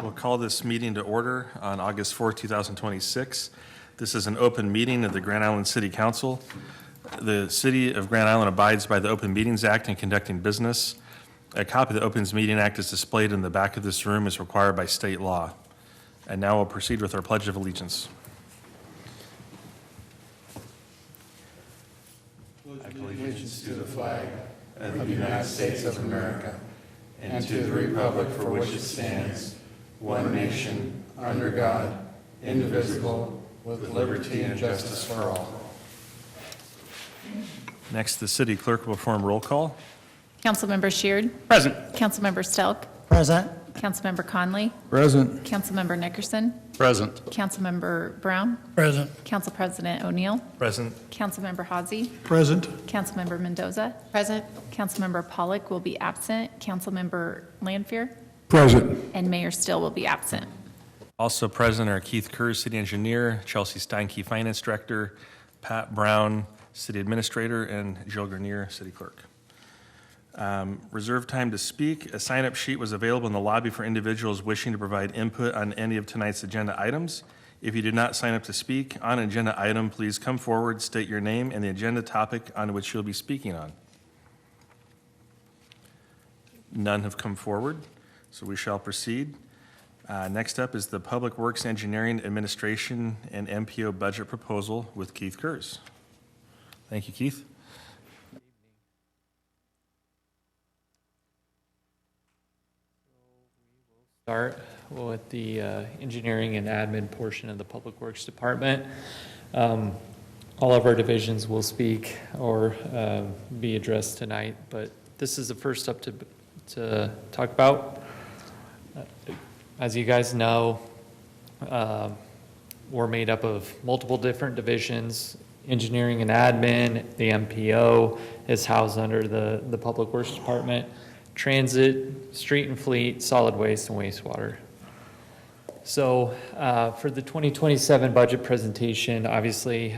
We'll call this meeting to order on August 4th, 2026. This is an open meeting of the Grand Island City Council. The City of Grand Island abides by the Open Meetings Act in conducting business. A copy of the Open Meeting Act is displayed in the back of this room as required by state law. And now we'll proceed with our Pledge of Allegiance. I pledge allegiance to the flag of the United States of America and to the republic for which it stands, one nation, under God, indivisible, with liberty and justice for all. Next, the city clerk will perform roll call. Councilmember Sheard. Present. Councilmember Stelk. Present. Councilmember Conley. Present. Councilmember Nickerson. Present. Councilmember Brown. Present. Council President O'Neill. Present. Councilmember Hazy. Present. Councilmember Mendoza. Present. Councilmember Pollock will be absent. Councilmember Lanfear. Present. And Mayor Still will be absent. Also present are Keith Kerr, City Engineer, Chelsea Steinke, Finance Director, Pat Brown, City Administrator, and Jill Grenier, City Clerk. Reserved time to speak. A sign-up sheet was available in the lobby for individuals wishing to provide input on any of tonight's agenda items. If you did not sign up to speak on an agenda item, please come forward, state your name and the agenda topic on which you'll be speaking on. None have come forward, so we shall proceed. Next up is the Public Works Engineering Administration and MPO Budget Proposal with Keith Kurz. Thank you, Keith. Start with the engineering and admin portion of the Public Works Department. All of our divisions will speak or be addressed tonight, but this is the first up to talk about. As you guys know, we're made up of multiple different divisions. Engineering and admin, the MPO is housed under the Public Works Department. Transit, street and fleet, solid waste, and wastewater. So for the 2027 budget presentation, obviously,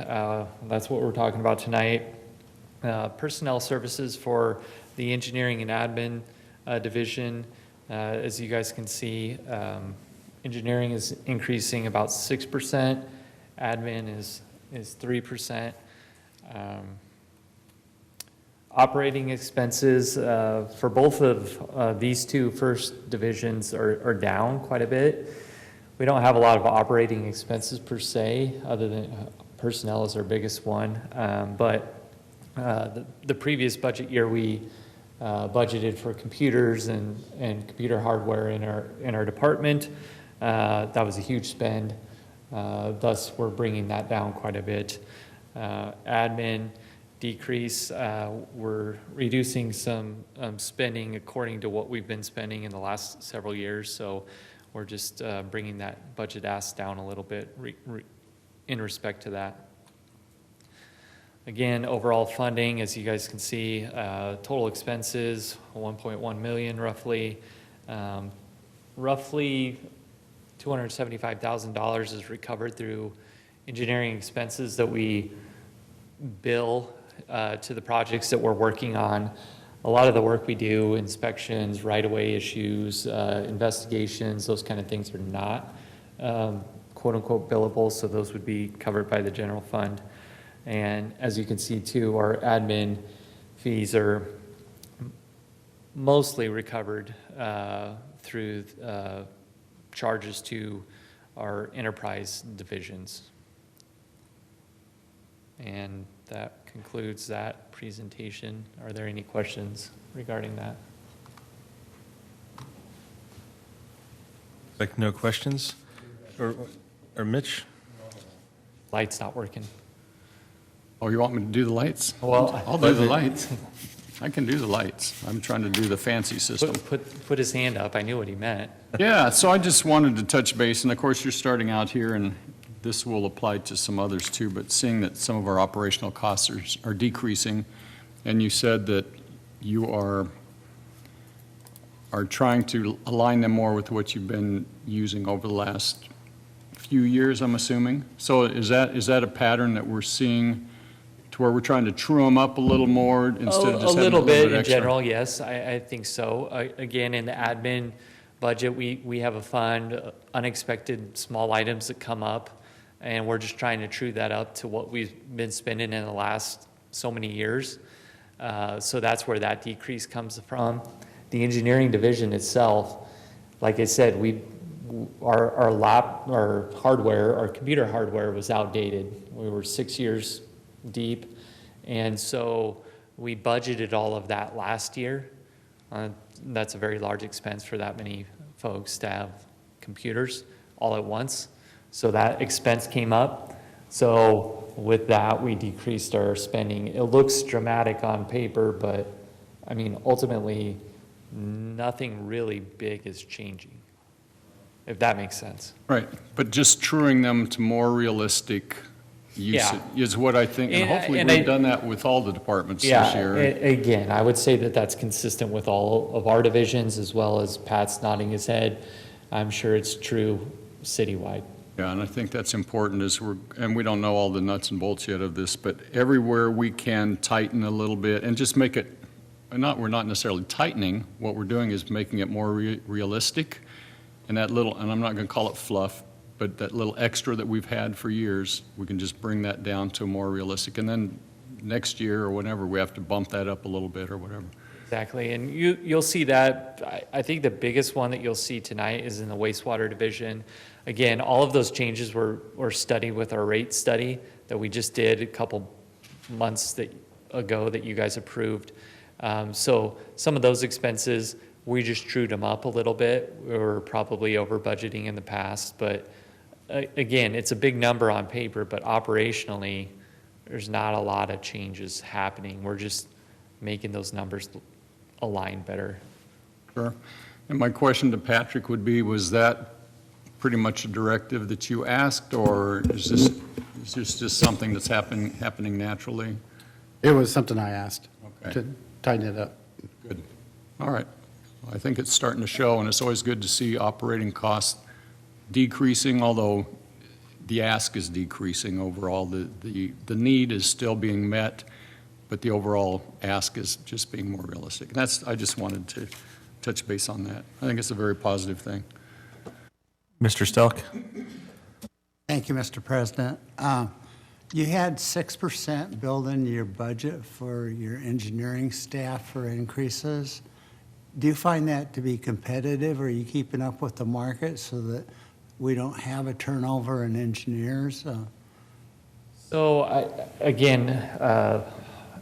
that's what we're talking about tonight. Personnel services for the engineering and admin division. As you guys can see, engineering is increasing about 6%. Admin is 3%. Operating expenses for both of these two first divisions are down quite a bit. We don't have a lot of operating expenses per se, other than personnel is our biggest one. But the previous budget year, we budgeted for computers and computer hardware in our department. That was a huge spend. Thus, we're bringing that down quite a bit. Admin decrease, we're reducing some spending according to what we've been spending in the last several years, so we're just bringing that budget ask down a little bit in respect to that. Again, overall funding, as you guys can see, total expenses, 1.1 million roughly. Roughly $275,000 is recovered through engineering expenses that we bill to the projects that we're working on. A lot of the work we do, inspections, right-of-way issues, investigations, those kind of things are not quote-unquote billable, so those would be covered by the general fund. And as you can see too, our admin fees are mostly recovered through charges to our enterprise divisions. And that concludes that presentation. Are there any questions regarding that? Like no questions? Or Mitch? Light's not working. Oh, you want me to do the lights? Well, I'll do the lights. I can do the lights. I'm trying to do the fancy system. put his hand up. I knew what he meant. Yeah, so I just wanted to touch base, and of course, you're starting out here, and this will apply to some others too, but seeing that some of our operational costs are decreasing, and you said that you are trying to align them more with what you've been using over the last few years, I'm assuming. So is that a pattern that we're seeing to where we're trying to true them up a little more instead of just having a little bit in extra? general, yes, I think so. Again, in the admin budget, we have a fund, unexpected small items that come up, and we're just trying to true that up to what we've been spending in the last so many years. So that's where that decrease comes from. The engineering division itself, like I said, our hardware, our computer hardware was outdated. We were 6 years deep, and so we budgeted all of that last year. That's a very large expense for that many folks to have computers all at once. So that expense came up. So with that, we decreased our spending. It looks dramatic on paper, but I mean, ultimately, nothing really big is changing, if that makes sense. Right, but just truing them to more realistic usage is what I think, and And hopefully we've done that with all the departments this Yeah, year. again, I would say that that's consistent with all of our divisions, as well as Pat's nodding his head. I'm sure it's true citywide. Yeah, and I think that's important and we don't know all the nuts and bolts yet of this, but everywhere we can tighten a little bit and just make it, we're not necessarily tightening, what we're doing is making it more realistic. And that little, and I'm not going to call it fluff, but that little extra that we've had for years, we can just bring that down to more realistic. And then next year or whenever, we have to bump that up a little bit or whatever. Exactly, and you'll see that. I think the biggest one that you'll see tonight is in the wastewater division. Again, all of those changes were studied with our rate study that we just did a couple months ago that you guys approved. So some of those expenses, we just trued them up a little bit. We were probably over budgeting in the past, but again, it's a big number on paper, but operationally, there's not a lot of changes happening. We're just making those numbers align better. Sure. And my question to Patrick would be, was that pretty much a directive that you asked, or is this just something that's happening naturally? It was something I asked Okay. to tighten it up. Good. All right. I think it's starting to show, and it's always good to see operating costs decreasing, although the ask is decreasing overall. The need is still being met, but the overall ask is just being more realistic. And I just wanted to touch base on that. I think it's a very positive thing. Mr. Stelk? Thank you, Mr. President. You had 6% built into your budget for your engineering staff for increases. Do you find that to be competitive? Are you keeping up with the market so that we don't have a turnover in engineers? So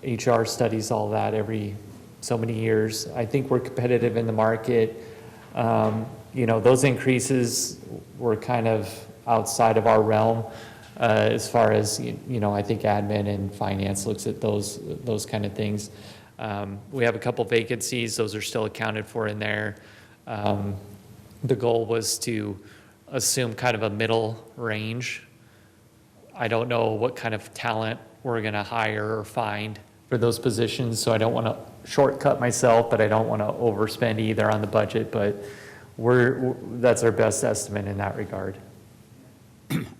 HR studies all that every so many years. I think we're competitive in the market. Those increases were kind of outside of our realm as far as, I think admin and finance looks at those kind of things. We have a couple vacancies. Those are still accounted for in there. The goal was to assume kind of a middle range. I don't know what kind of talent we're going to hire or find for those positions, so I don't want to shortcut myself, but I don't want to overspend either on the budget, but that's our best estimate in that regard.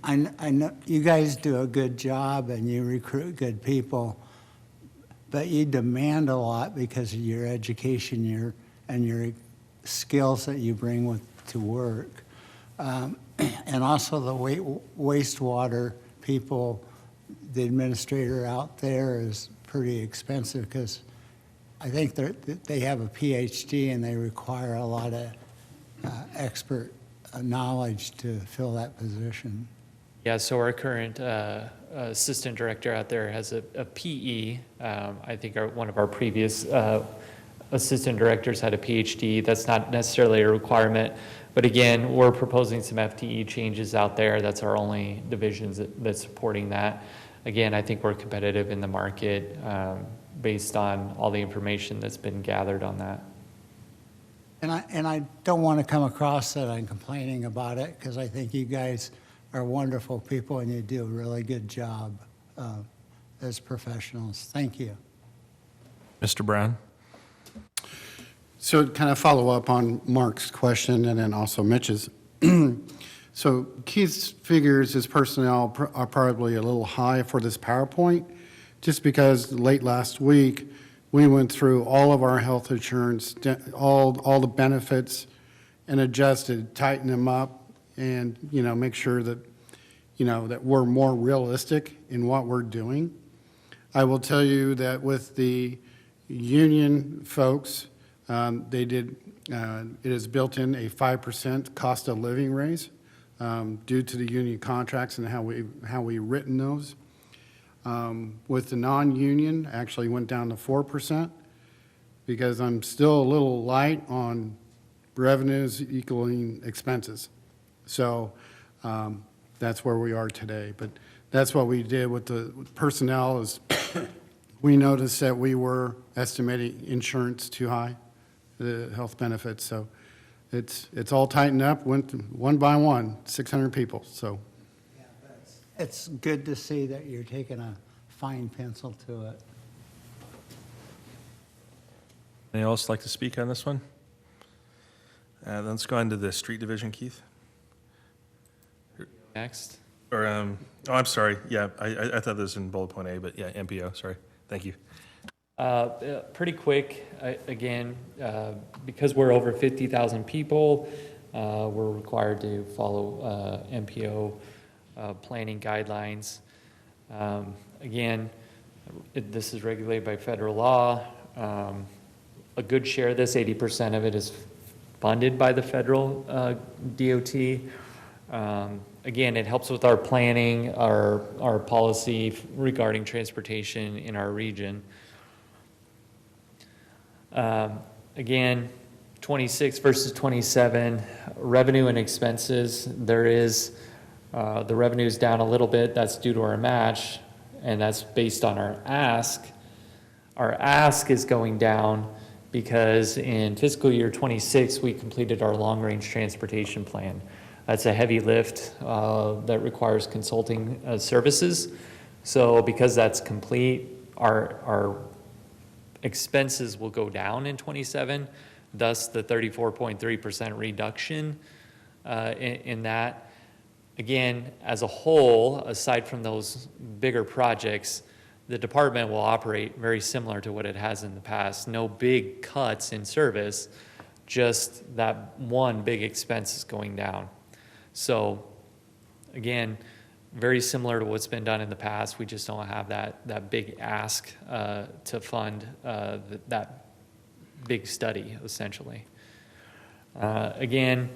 I know you guys do a good job and you recruit good people, but you demand a lot because of your education and your skills that you bring to work. And also the wastewater people, the administrator out there is pretty expensive because I think they have a PhD and they require a lot of expert knowledge to fill that position. Yeah, so our current assistant director out there has a PE. I think one of our previous assistant directors had a PhD. That's not necessarily a requirement. But again, we're proposing some FTE changes out there. That's our only divisions that's supporting that. Again, I think we're competitive in the market based on all the information that's been gathered on that. And I don't want to come across that I'm complaining about it because I think you guys are wonderful people and you do a really good job as professionals. Thank you. Mr. Brown? So to kind of follow up on Mark's question and then also Mitch's. So Keith's figures, his personnel are probably a little high for this PowerPoint, just because late last week, we went through all of our health insurance, all the benefits, and adjusted, tighten them up, and, make sure that, that we're more realistic in what we're doing. I will tell you that with the union folks, it has built in a 5% cost of living raise due to the union contracts and how we written those. With the non-union, actually went down to 4% because I'm still a little light on revenues equaling expenses. So that's where we are today. But that's what we did with the personnel is we noticed that we were estimating insurance too high, the health benefits. So it's all tightened up, went one by one, 600 people. So It's good to see that you're taking a fine pencil to it. Anyone else like to speak on this one? Then let's go on to the street division, Keith. Next. Or, I'm sorry, yeah, I thought this was in bullet point A, but yeah, MPO, sorry, thank you. Pretty quick, again, because we're over 50,000 people, we're required to follow MPO planning guidelines. Again, this is regulated by federal law. A good share of this, 80% of it, is funded by the federal DOT. Again, it helps with our planning, our policy regarding transportation in our region. Again, 26 versus 27, revenue and expenses, there is, the revenue is down a little bit. That's due to our match, and that's based on our ask. Our ask is going down because in fiscal year 26, we completed our long-range transportation plan. That's a heavy lift that requires consulting services. So because that's complete, our expenses will go down in 27, thus the 34.3% reduction in that. Again, as a whole, aside from those bigger projects, the department will operate very similar to what it has in the past. No big cuts in service, just that one big expense is going down. So again, very similar to what's been done in the past. We just don't have that big ask to fund that big study, essentially. Again,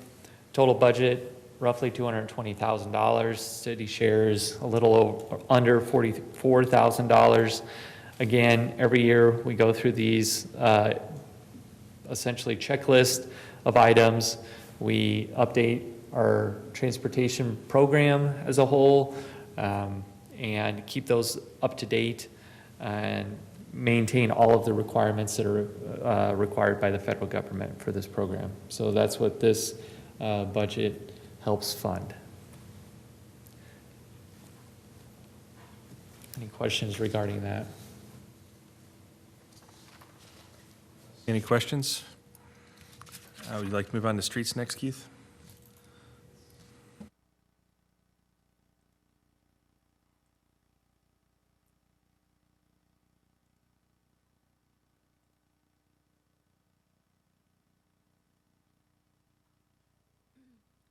total budget, roughly $220,000. City shares a little under $44,000. Again, every year we go through these essentially checklist of items. We update our transportation program as a whole and keep those up to date and maintain all of the requirements that are required by the federal government for this program. So that's what this budget helps fund. Any questions regarding that? Any questions? Would you like to move on to streets next, Keith?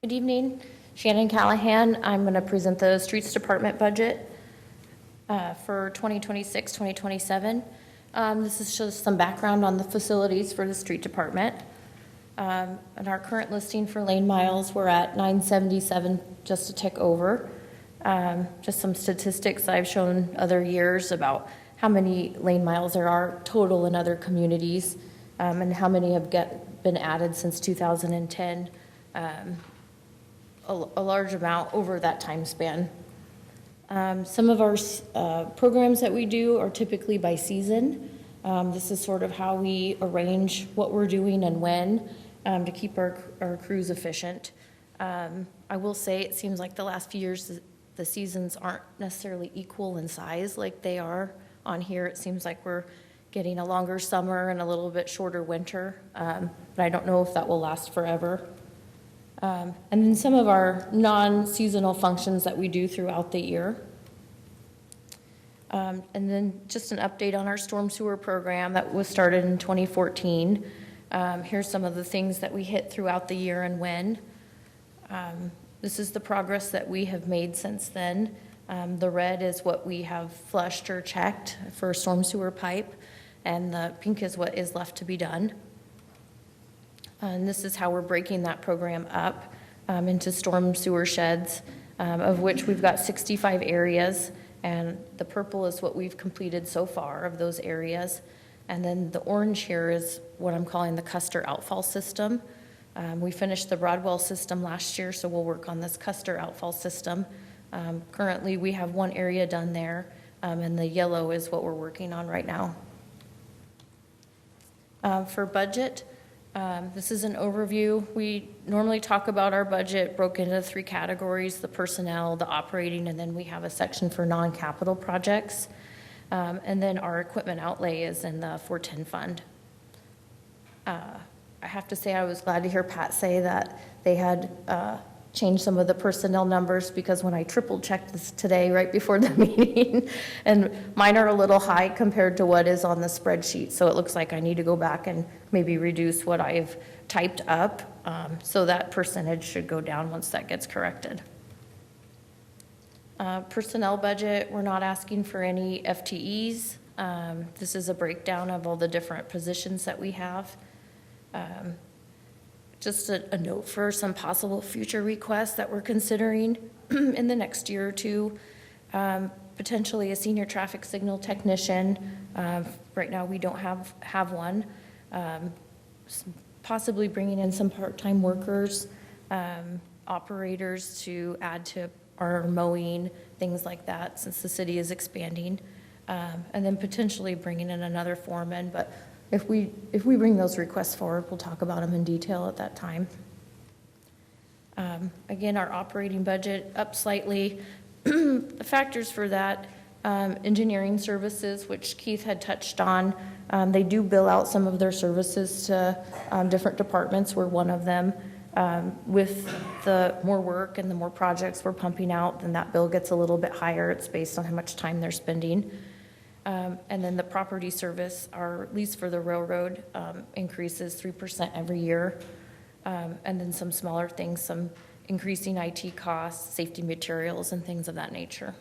Good evening, Shannon Callahan. I'm going to present the Streets Department budget for 2026-2027. This is just some background on the facilities for the Street Department. And our current listing for lane miles, we're at 977, just a tick over. Just some statistics I've shown other years about how many lane miles there are total in other communities and how many have been added since 2010. A large amount over that time span. Some of our programs that we do are typically by season. This is sort of how we arrange what we're doing and when to keep our crews efficient. I will say it seems like the last few years the seasons aren't necessarily equal in size like they are on here. It seems like we're getting a longer summer and a little bit shorter winter, but I don't know if that will last forever. And then some of our non-seasonal functions that we do throughout the year. And then just an update on our storm sewer program that was started in 2014. Here's some of the things that we hit throughout the year and when. This is the progress that we have made since then. The red is what we have flushed or checked for storm sewer pipe, and the pink is what is left to be done. And this is how we're breaking that program up into storm sewer sheds, of which we've got 65 areas, and the purple is what we've completed so far of those areas. And then the orange here is what I'm calling the Custer outfall system. We finished the Broadwell system last year, so we'll work on this Custer outfall system. Currently, we have one area done there, and the yellow is what we're working on right now. For budget, this is an overview. We normally talk about our budget broken into 3 categories: the personnel, the operating, and then we have a section for non-capital projects. And then our equipment outlay is in the 410 fund. I have to say I was glad to hear Pat say that they had changed some of the personnel numbers, because when I triple checked this today right before the meeting, and mine are a little high compared to what is on the spreadsheet, so it looks like I need to go back and maybe reduce what I've typed up, so that percentage should go down once that gets corrected. Personnel budget, we're not asking for any FTEs. This is a breakdown of all the different positions that we have. Just a note for some possible future requests that we're considering in the next year or two. Potentially a senior traffic signal technician. Right now we don't have one. Possibly bringing in some part-time workers, operators to add to our mowing, things like that, since the city is expanding. And then potentially bringing in another foreman, but if we bring those requests forward, we'll talk about them in detail at that time. Again, our operating budget up slightly. The factors for that, engineering services, which Keith had touched on, they do bill out some of their services to different departments. We're one of them. With the more work and the more projects we're pumping out, then that bill gets a little bit higher. It's based on how much time they're spending. And then the property service, our lease for the railroad, increases 3% every year. And then some smaller things, some increasing IT costs, safety materials, and things of that nature.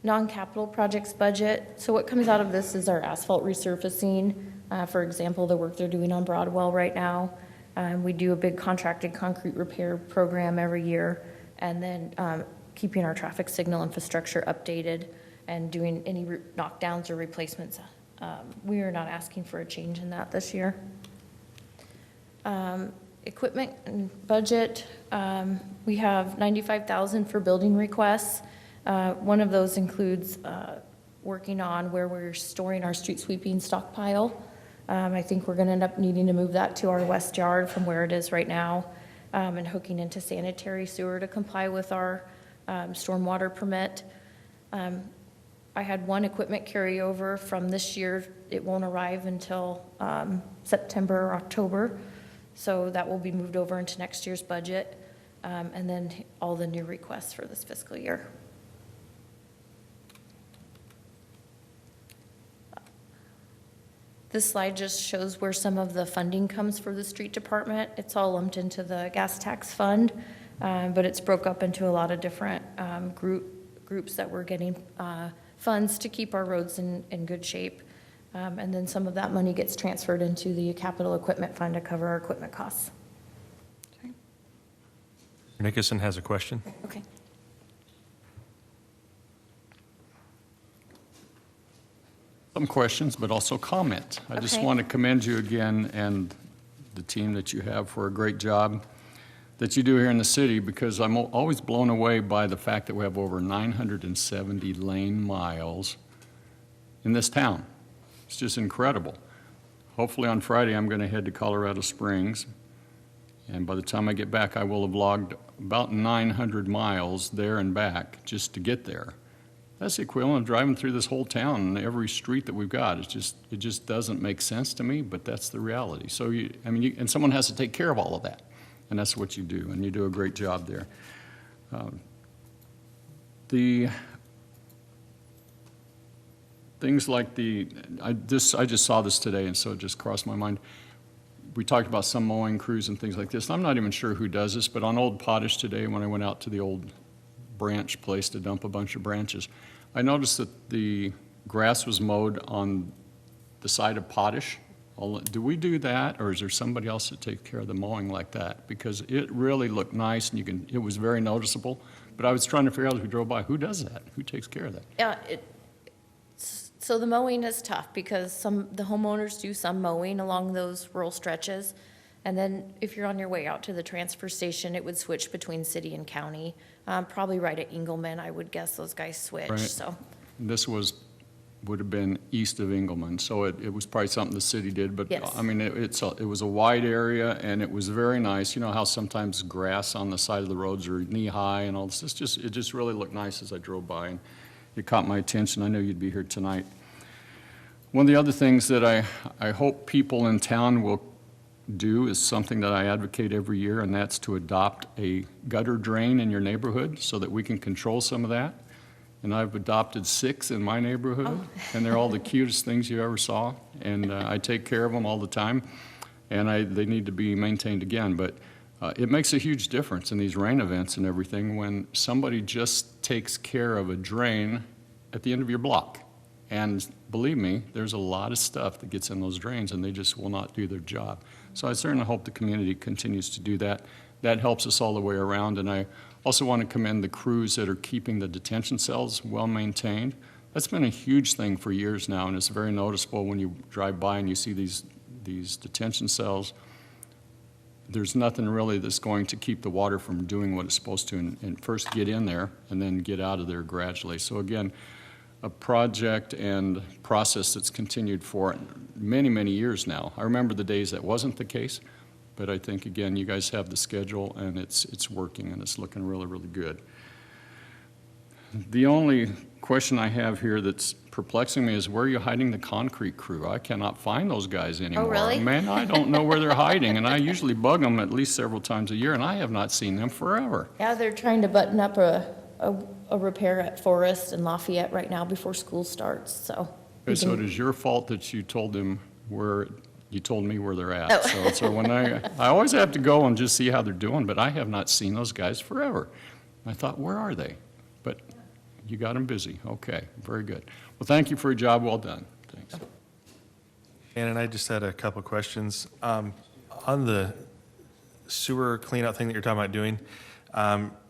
Non-capital projects budget. So what comes out of this is our asphalt resurfacing. For example, the work they're doing on Broadwell right now. We do a big contracted concrete repair program every year. And then keeping our traffic signal infrastructure updated and doing any knockdowns or replacements. We are not asking for a change in that this year. Equipment and budget, we have $95,000 for building requests. One of those includes working on where we're storing our street sweeping stockpile. I think we're going to end up needing to move that to our west yard from where it is right now, and hooking into sanitary sewer to comply with our stormwater permit. I had one equipment carryover from this year. It won't arrive until September or October, so that will be moved over into next year's budget, and then all the new requests for this fiscal year. This slide just shows where some of the funding comes for the street department. It's all lumped into the gas tax fund, but it's broke up into a lot of different groups that we're getting funds to keep our roads in good shape. And then some of that money gets transferred into the capital equipment fund to cover our equipment costs. Mr. Nickerson has a question. Okay. Some questions, but also comment. I just Okay. want to commend you again and the team that you have for a great job that you do here in the city, because I'm always blown away by the fact that we have over 970 lane miles in this town. It's just incredible. Hopefully on Friday, I'm going to head to Colorado Springs, and by the time I get back, I will have logged about 900 miles there and back just to get there. That's the equivalent of driving through this whole town and every street that we've got. It just doesn't make sense to me, but that's the reality. So, and someone has to take care of all of that, and that's what you do, and you do a great job there. The things like I just saw this today, and so it just crossed my mind. We talked about some mowing crews and things like this. I'm not even sure who does this, but on Old Potash today, when I went out to the old branch place to dump a bunch of branches, I noticed that the grass was mowed on the side of Potash. Do we do that, or is there somebody else that takes care of the mowing like that? Because it really looked nice, and it was very noticeable, but I was trying to figure out as we drove by, who does that? Who takes care of that? Yeah, so the mowing is tough because the homeowners do some mowing along those rural stretches. And then if you're on your way out to the transfer station, it would switch between city and county. Probably right at Engelman, I would guess those guys switch, Right. so. This would have been east of Engelman, so it was probably something the city did, but, Yes. I mean, it was a wide area, and it was very nice. You know how sometimes grass on the side of the roads are knee-high and all this? It just really looked nice as I drove by, and it caught my attention. I knew you'd be here tonight. One of the other things that I hope people in town will do is something that I advocate every year, and that's to adopt a gutter drain in your neighborhood so that we can control some of that. And I've adopted 6 in my neighborhood, and they're all the cutest things you ever saw. And I take care of them all the time, and they need to be maintained again. But it makes a huge difference in these rain events and everything when somebody just takes care of a drain at the end of your block. And believe me, there's a lot of stuff that gets in those drains, and they just will not do their job. So I certainly hope the community continues to do that. That helps us all the way around, and I also want to commend the crews that are keeping the detention cells well-maintained. That's been a huge thing for years now, and it's very noticeable when you drive by and you see these detention cells. There's nothing really that's going to keep the water from doing what it's supposed to, and first get in there and then get out of there gradually. So again, a project and process that's continued for many, many years now. I remember the days that wasn't the case, but I think, again, you guys have the schedule, and it's working, and it's looking really, really good. The only question I have here that's perplexing me is, where are you hiding the concrete crew? I cannot find those guys anymore. really? Man, I don't know where they're hiding, and I usually bug them at least several times a year, and I have not seen them forever. Yeah, they're trying to button up a repair at Forest and Lafayette right now before school starts, so. Okay, so it is your fault that you told them you told me where they're at. Oh. So when I always have to go and just see how they're doing, but I have not seen those guys forever. I thought, where are they? But you got them busy. Okay, very good. Well, thank you for a job well done. Thanks. And I just had a couple of questions. On the sewer cleanout thing that you're talking about doing,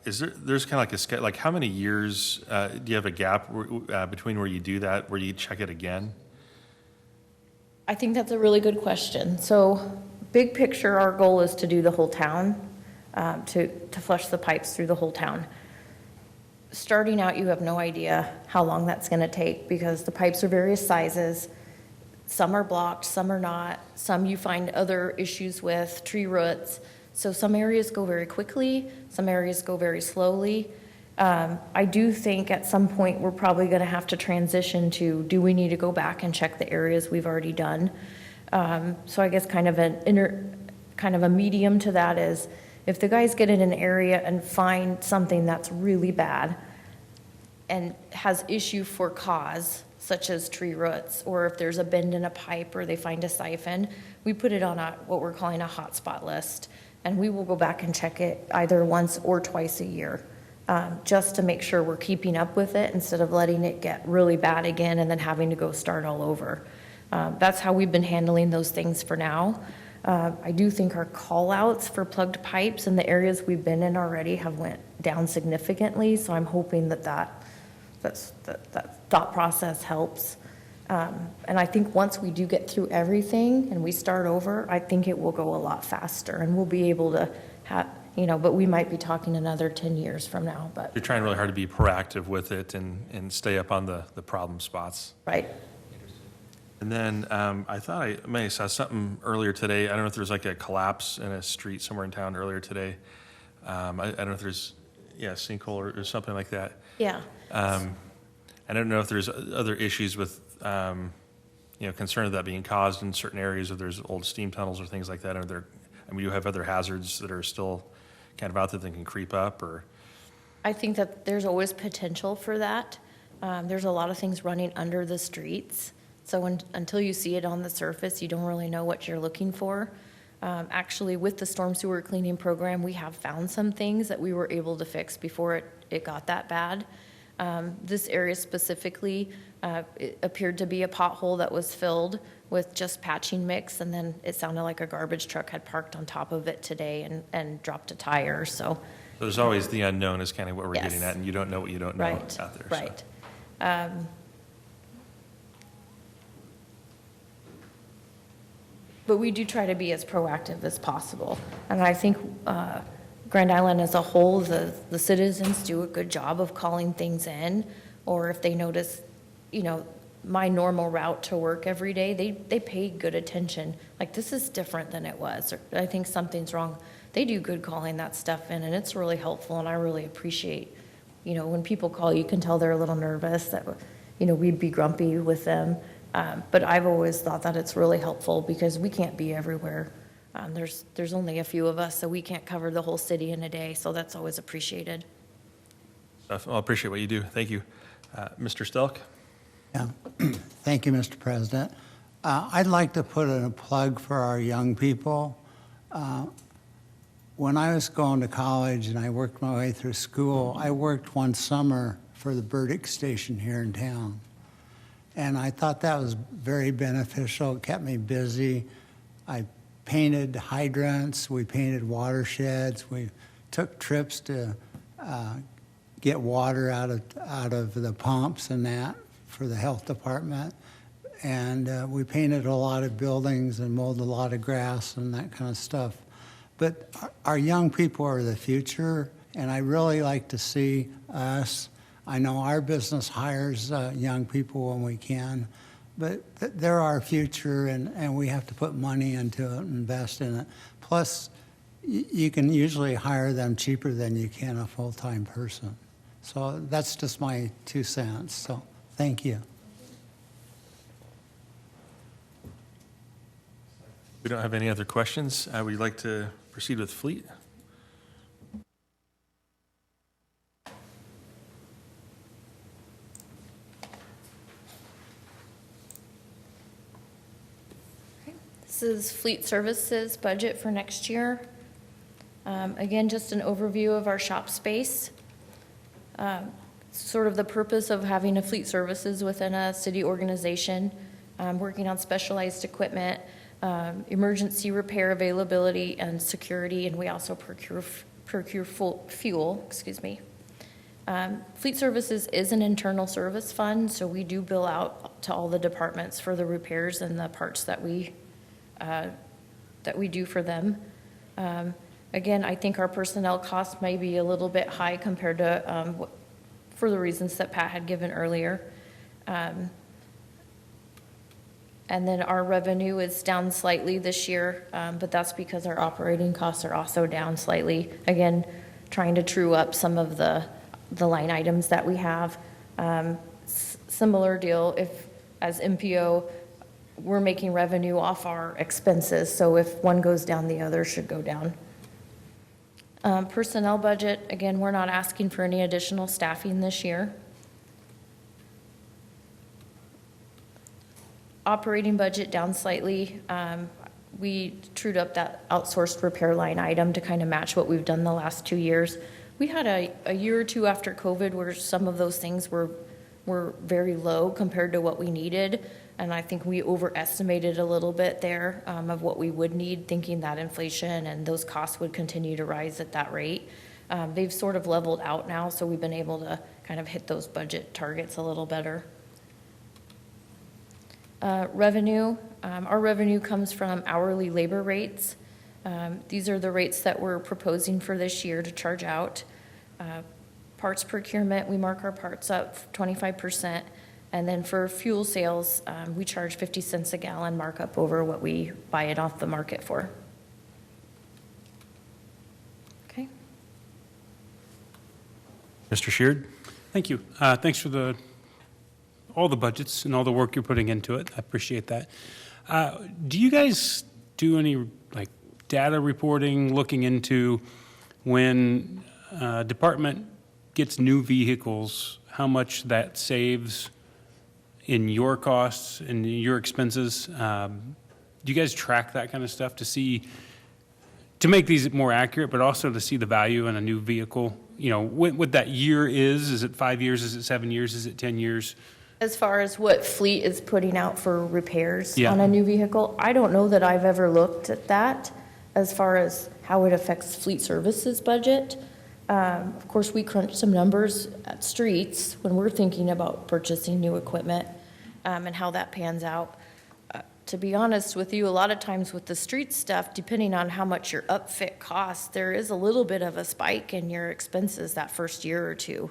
there's kind of like like how many years, do you have a gap between where you do that, where you check it again? I think that's a really good question. So, big picture, our goal is to do the whole town, to flush the pipes through the whole town. Starting out, you have no idea how long that's going to take because the pipes are various sizes. Some are blocked, some are not. Some you find other issues with, tree roots. So some areas go very quickly, some areas go very slowly. I do think at some point we're probably going to have to transition to, do we need to go back and check the areas we've already done? So I guess kind of a medium to that is, if the guys get in an area and find something that's really bad and has issue for cause, such as tree roots, or if there's a bend in a pipe or they find a siphon, we put it on what we're calling a hotspot list. And we will go back and check it either once or twice a year, just to make sure we're keeping up with it instead of letting it get really bad again and then having to go start all over. That's how we've been handling those things for now. I do think our call-outs for plugged pipes in the areas we've been in already have went down significantly, so I'm hoping that thought process helps. And I think once we do get through everything and we start over, I think it will go a lot faster and we'll be able to have, but we might be talking another 10 years from now, but. You're trying really hard to be proactive with it and stay up on the problem spots. Right. And then I thought I may have saw something earlier today. I don't know if there's like a collapse in a street somewhere in town earlier today. I don't know if there's, sinkhole or something like that. Yeah. I don't know if there's other issues with, concern of that being caused in certain areas, or there's old steam tunnels or things like that. And we do have other hazards that are still kind of out there that can creep up, or. I think that there's always potential for that. There's a lot of things running under the streets. So until you see it on the surface, you don't really know what you're looking for. Actually, with the storm sewer cleaning program, we have found some things that we were able to fix before it got that bad. This area specifically, it appeared to be a pothole that was filled with just patching mix, and then it sounded like a garbage truck had parked on top of it today and dropped a tire, so. There's always the unknown is kind of what we're Yes. getting at, and you don't know what you don't know Right, out there. so. right. But we do try to be as proactive as possible. And I think Grand Island as a whole, the citizens do a good job of calling things in, or if they notice, my normal route to work every day, they pay good attention. Like, this is different than it was, or I think something's wrong. They do good calling that stuff in, and it's really helpful, and I really appreciate, when people call, you can tell they're a little nervous that, we'd be grumpy with them. But I've always thought that it's really helpful because we can't be everywhere. There's only a few of us, so we can't cover the whole city in a day, so that's always appreciated. Well, I appreciate what you do. Thank you. Mr. Stelk? Yeah. Thank you, Mr. President. I'd like to put in a plug for our young people. When I was going to college and I worked my way through school, I worked one summer for the Burdick station here in town. And I thought that was very beneficial. It kept me busy. I painted hydrants. We painted watersheds. We took trips to get water out of the pumps and that for the health department. And we painted a lot of buildings and mowed a lot of grass and that kind of stuff. But our young people are the future, and I really like to see us. I know our business hires young people when we can, but they're our future, and we have to put money into it and invest in it. Plus, you can usually hire them cheaper than you can a full-time person. So that's just my 2 cents. So thank you. We don't have any other questions. Would you like to proceed with Fleet? This is Fleet Services budget for next year. Again, just an overview of our shop space. Sort of the purpose of having a fleet services within a city organization, working on specialized equipment, emergency repair availability and security, and we also procure fuel, Fleet Services is an internal service fund, so we do bill out to all the departments for the repairs and the parts that we do for them. Again, I think our personnel costs may be a little bit high compared to, for the reasons that Pat had given earlier. And then our revenue is down slightly this year, but that's because our operating costs are also down slightly. Again, trying to true up some of the line items that we have. Similar deal, if as MPO, we're making revenue off our expenses, so if one goes down, the other should go down. Personnel budget, again, we're not asking for any additional staffing this year. Operating budget down slightly. We trued up that outsourced repair line item to kind of match what we've done the last 2 years. We had a year or two after COVID where some of those things were very low compared to what we needed. And I think we overestimated a little bit there of what we would need, thinking that inflation and those costs would continue to rise at that rate. They've sort of leveled out now, so we've been able to kind of hit those budget targets a little better. Revenue, our revenue comes from hourly labor rates. These are the rates that we're proposing for this year to charge out. Parts procurement, we mark our parts up 25%. And then for fuel sales, we charge 50 cents a gallon markup over what we buy it off the market for. Okay. Mr. Sheard? Thank you. Thanks for all the budgets and all the work you're putting into it. I appreciate that. Do you guys do any data reporting, looking into when department gets new vehicles, how much that saves in your costs and your expenses? Do you guys track that kind of stuff to see, to make these more accurate, but also to see the value in a new vehicle? You know, what that year is it 5 years, is it 7 years, is it 10 years? As far as what fleet is putting out for repairs Yeah. on a new vehicle, I don't know that I've ever looked at that as far as how it affects fleet services budget. Of course, we crunch some numbers at streets when we're thinking about purchasing new equipment, and how that pans out. To be honest with you, a lot of times with the street stuff, depending on how much your upfit costs, there is a little bit of a spike in your expenses that first year or two.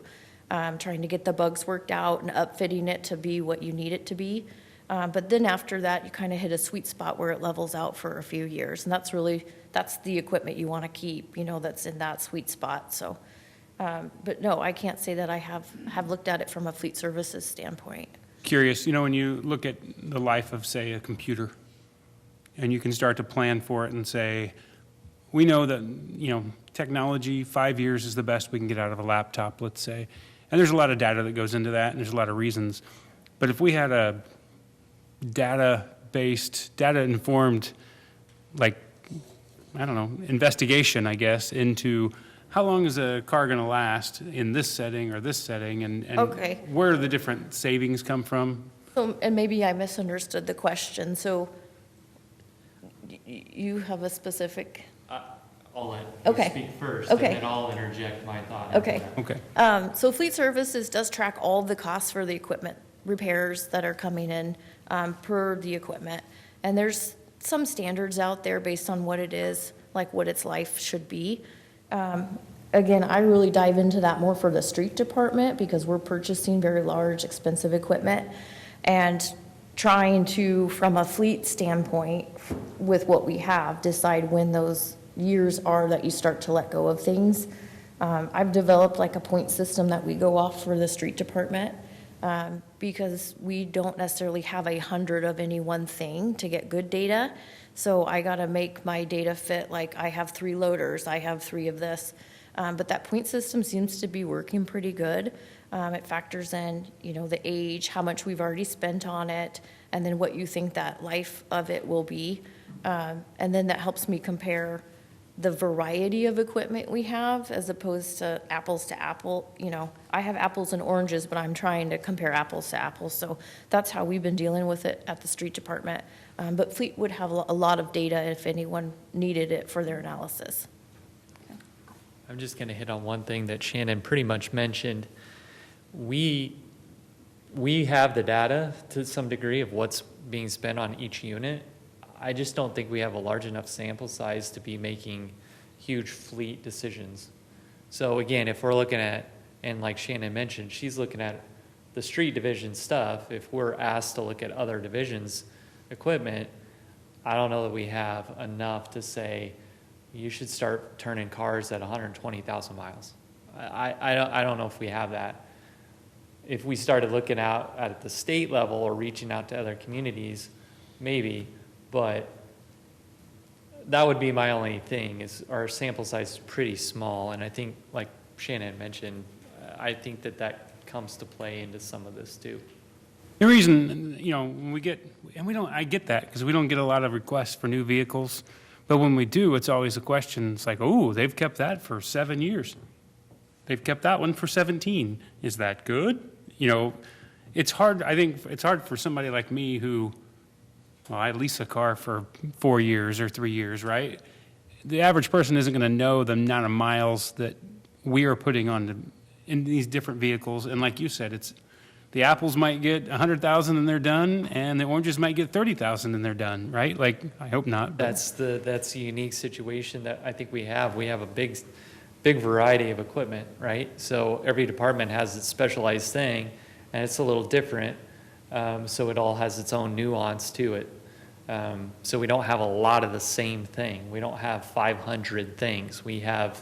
Trying to get the bugs worked out and upfitting it to be what you need it to be. But then after that, you kind of hit a sweet spot where it levels out for a few years. And that's the equipment you want to keep, you know, that's in that sweet spot. So, but no, I can't say that I have looked at it from a fleet services standpoint. Curious, you know, when you look at the life of, say, a computer, and you can start to plan for it and say, we know that, you know, technology, 5 years is the best we can get out of a laptop, let's say. And there's a lot of data that goes into that, and there's a lot of reasons. But if we had a data-based, data-informed, like, I don't know, investigation, I guess, into how long is a car going to last in this setting or this setting, and Okay. where do the different savings come from? So, and maybe I misunderstood the question. So you have a specific, I'll let Okay. you speak first, Okay. and then I'll interject my thought. Okay. Okay. So Fleet Services does track all the costs for the equipment repairs that are coming in per the equipment. And there's some standards out there based on what it is, like what its life should be. Again, I really dive into that more for the street department because we're purchasing very large, expensive equipment and trying to, from a fleet standpoint, with what we have, decide when those years are that you start to let go of things. I've developed like a point system that we go off for the street department because we don't necessarily have 100 of any one thing to get good data. So I got to make my data fit, like I have 3 loaders, I have 3 of this. But that point system seems to be working pretty good. It factors in, you know, the age, how much we've already spent on it, and then what you think that life of it will be. And then that helps me compare the variety of equipment we have as opposed to apple. You know, I have apples and oranges, but I'm trying to compare apples to apples. So that's how we've been dealing with it at the street department. But Fleet would have a lot of data if anyone needed it for their analysis. I'm just going to hit on one thing that Shannon pretty much mentioned. We have the data to some degree of what's being spent on each unit. I just don't think we have a large enough sample size to be making huge fleet decisions. So again, if we're looking at, and like Shannon mentioned, she's looking at the street division stuff. If we're asked to look at other divisions' equipment, I don't know that we have enough to say, you should start turning cars at 120,000 miles. I don't know if we have that. If we started looking out at the state level or reaching out to other communities, maybe, but that would be my only thing, is our sample size is pretty small, and I think, like Shannon mentioned, I think that comes to play into some of this too. The reason, you know, when we get, and I get that, because we don't get a lot of requests for new vehicles, but when we do, it's always a question. It's like, oh, they've kept that for 7 years. They've kept that one for 17. Is that good? You know, it's hard, I think it's hard for somebody like me who, well, I lease a car for 4 years or 3 years, right? The average person isn't going to know the amount of miles that we are putting on in these different vehicles. And like you said, it's, the apples might get 100,000 and they're done, and the oranges might get 30,000 and they're done, right? Like, I hope not. But That's a unique situation that I think we have. We have a big variety of equipment, right? So every department has its specialized thing, and it's a little different. So it all has its own nuance to it. So we don't have a lot of the same thing. We don't have 500 things. We have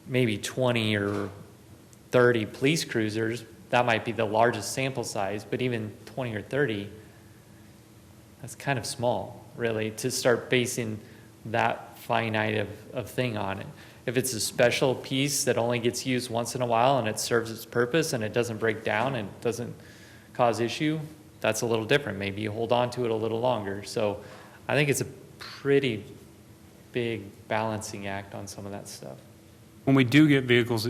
maybe 20 or 30 police cruisers. That might be the largest sample size, but even 20 or 30, that's kind of small, really, to start basing that finite of thing on it. If it's a special piece that only gets used once in a while and it serves its purpose and it doesn't break down and doesn't cause issue, that's a little different. Maybe you hold on to it a little longer. So I think it's a pretty big balancing act on some of that stuff. When we do get vehicles,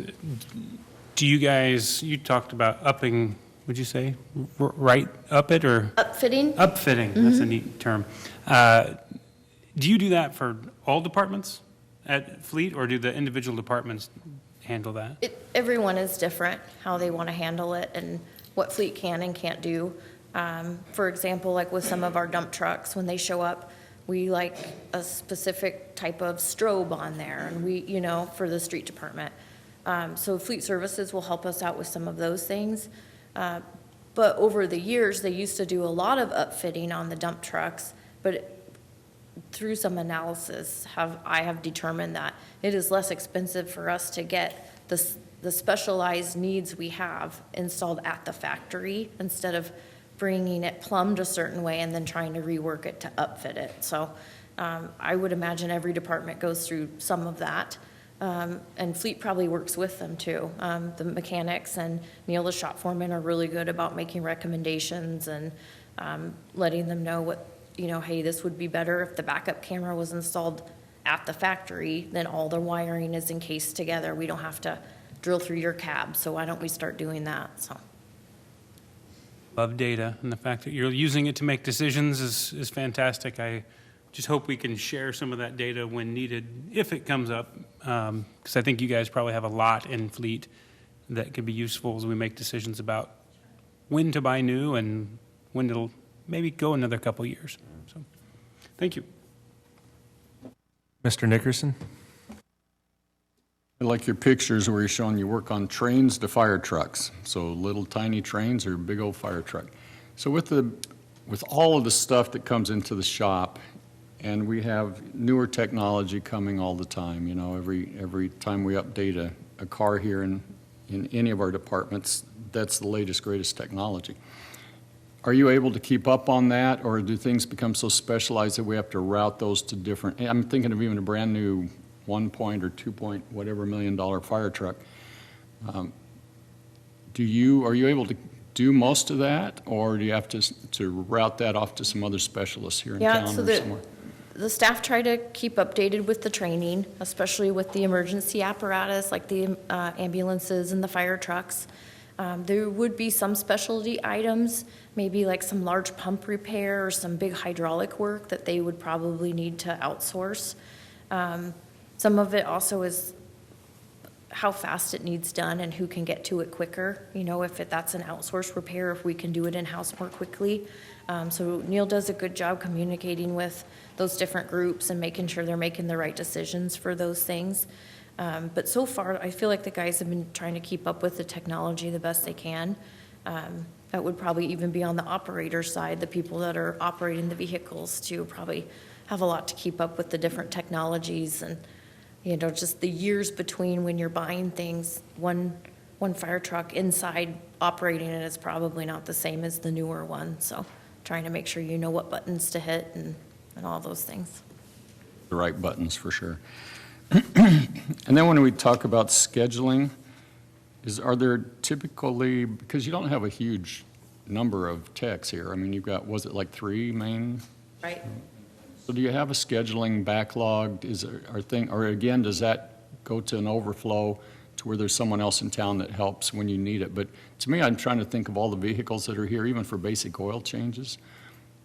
do you guys, you talked about upping, would you say, right, up it or? Upfitting? Upfitting, that's a neat term. Do you do that for all departments at Fleet, or do the individual departments handle that? Everyone is different, how they want to handle it and what Fleet can and can't do. For example, like with some of our dump trucks, when they show up, we like a specific type of strobe on there, and we, you know, for the street department. So Fleet Services will help us out with some of those things. But over the years, they used to do a lot of upfitting on the dump trucks, but through some analysis, I have determined that it is less expensive for us to get the specialized needs we have installed at the factory instead of bringing it plumbed a certain way and then trying to rework it to upfit it. So I would imagine every department goes through some of that. And Fleet probably works with them too. The mechanics and Neil, the shop foreman, are really good about making recommendations and letting them know what, you know, hey, this would be better if the backup camera was installed at the factory, then all the wiring is encased together. We don't have to drill through your cab, so why don't we start doing that? So. Love data, and the fact that you're using it to make decisions is fantastic. I just hope we can share some of that data when needed, if it comes up, because I think you guys probably have a lot in Fleet that could be useful as we make decisions about when to buy new and when it'll maybe go another couple years. So, thank you. Mr. Nickerson? I like your pictures where you're showing you work on trains to fire trucks. So little tiny trains or big old fire truck. So with all of the stuff that comes into the shop, and we have newer technology coming all the time, you know, every time we update a car here in any of our departments, that's the latest, greatest technology. Are you able to keep up on that, or do things become so specialized that we have to route those to different, I'm thinking of even a brand new 1 point or 2 point, whatever $1 million fire truck. Are you able to do most of that, or do you have to route that off to some other specialists here in town so or somewhere? the staff try to keep updated with the training, especially with the emergency apparatus, like the ambulances and the fire trucks. There would be some specialty items, maybe like some large pump repair or some big hydraulic work that they would probably need to outsource. Some of it also is how fast it needs done and who can get to it quicker. You know, if that's an outsourced repair, if we can do it in-house more quickly. So Neil does a good job communicating with those different groups and making sure they're making the right decisions for those things. But so far, I feel like the guys have been trying to keep up with the technology the best they can. That would probably even be on the operator side, the people that are operating the vehicles too, probably have a lot to keep up with the different technologies and, you know, just the years between when you're buying things. One fire truck inside operating it is probably not the same as the newer one. So trying to make sure you know what buttons to hit and all those things. The right buttons for sure. And then when we talk about scheduling, are there typically, because you don't have a huge number of techs here, I mean, you've got, was it like 3 main? Right. So do you have a scheduling backlog? Or again, does that go to an overflow to where there's someone else in town that helps when you need it? But to me, I'm trying to think of all the vehicles that are here, even for basic oil changes,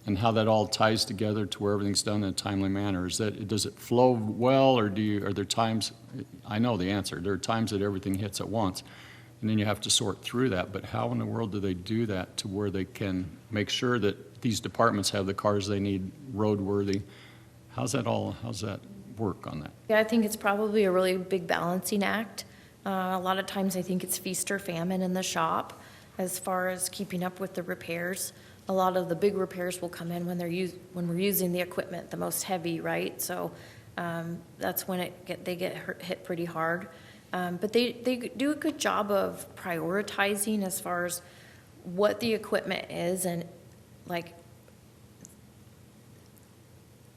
and how that all ties together to where everything's done in a timely manner. Does it flow well, or are there times, I know the answer, there are times that everything hits at once, and then you have to sort through that. But how in the world do they do that to where they can make sure that these departments have the cars they need roadworthy? How's that work on that? Yeah, I think it's probably a really big balancing act. A lot of times I think it's feast or famine in the shop as far as keeping up with the repairs. A lot of the big repairs will come in when we're using the equipment the most heavy, right? So that's when they get hit pretty hard. But they do a good job of prioritizing as far as what the equipment is and like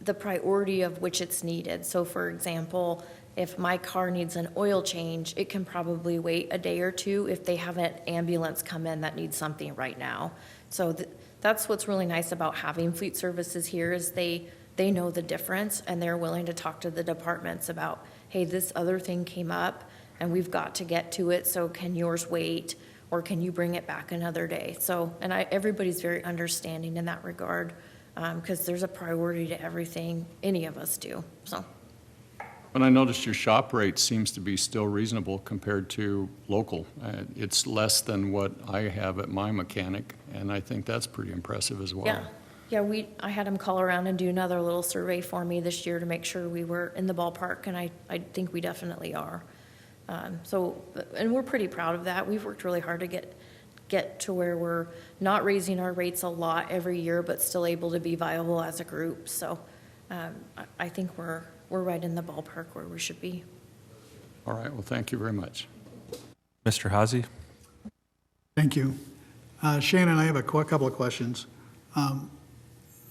the priority of which it's needed. So for example, if my car needs an oil change, it can probably wait a day or two if they have an ambulance come in that needs something right now. So that's what's really nice about having fleet services here is they know the difference and they're willing to talk to the departments about, hey, this other thing came up and we've got to get to it, so can yours wait or can you bring it back another day? So, and everybody's very understanding in that regard because there's a priority to everything any of us do, so. But I noticed your shop rate seems to be still reasonable compared to local. It's less than what I have at my mechanic, and I think that's pretty impressive as well. Yeah, I had them call around and do another little survey for me this year to make sure we were in the ballpark, and I think we definitely are. So, and we're pretty proud of that. We've worked really hard to get to where we're not raising our rates a lot every year, but still able to be viable as a group. So I think we're right in the ballpark where we should be. All right, well, thank you very much. Mr. Hazy? Thank you. Shannon, I have a couple of questions.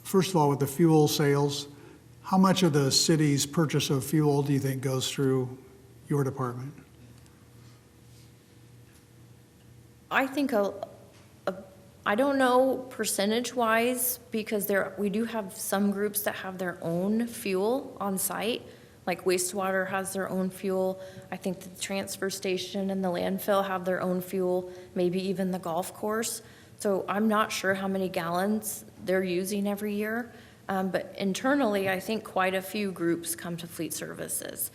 First of all, with the fuel sales, how much of the city's purchase of fuel do you think goes through your department? I think I don't know percentage-wise, because we do have some groups that have their own fuel on site, like wastewater has their own fuel. I think the transfer station and the landfill have their own fuel, maybe even the golf course. So I'm not sure how many gallons they're using every year, but internally, I think quite a few groups come to fleet services.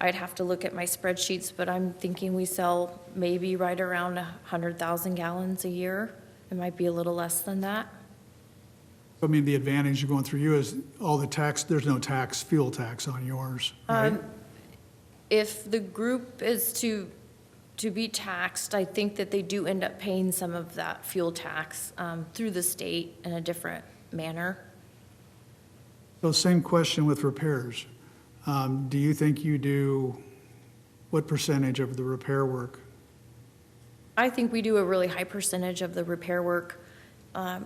I'd have to look at my spreadsheets, but I'm thinking we sell maybe right around 100,000 gallons a year. It might be a little less than that. I mean, the advantage of going through you is all the tax, there's no tax, fuel tax on yours, right? If the group is to be taxed, I think that they do end up paying some of that fuel tax through the state in a different manner. So same question with repairs. Do you think you do, what percentage of the repair work? I think we do a really high percentage of the repair work,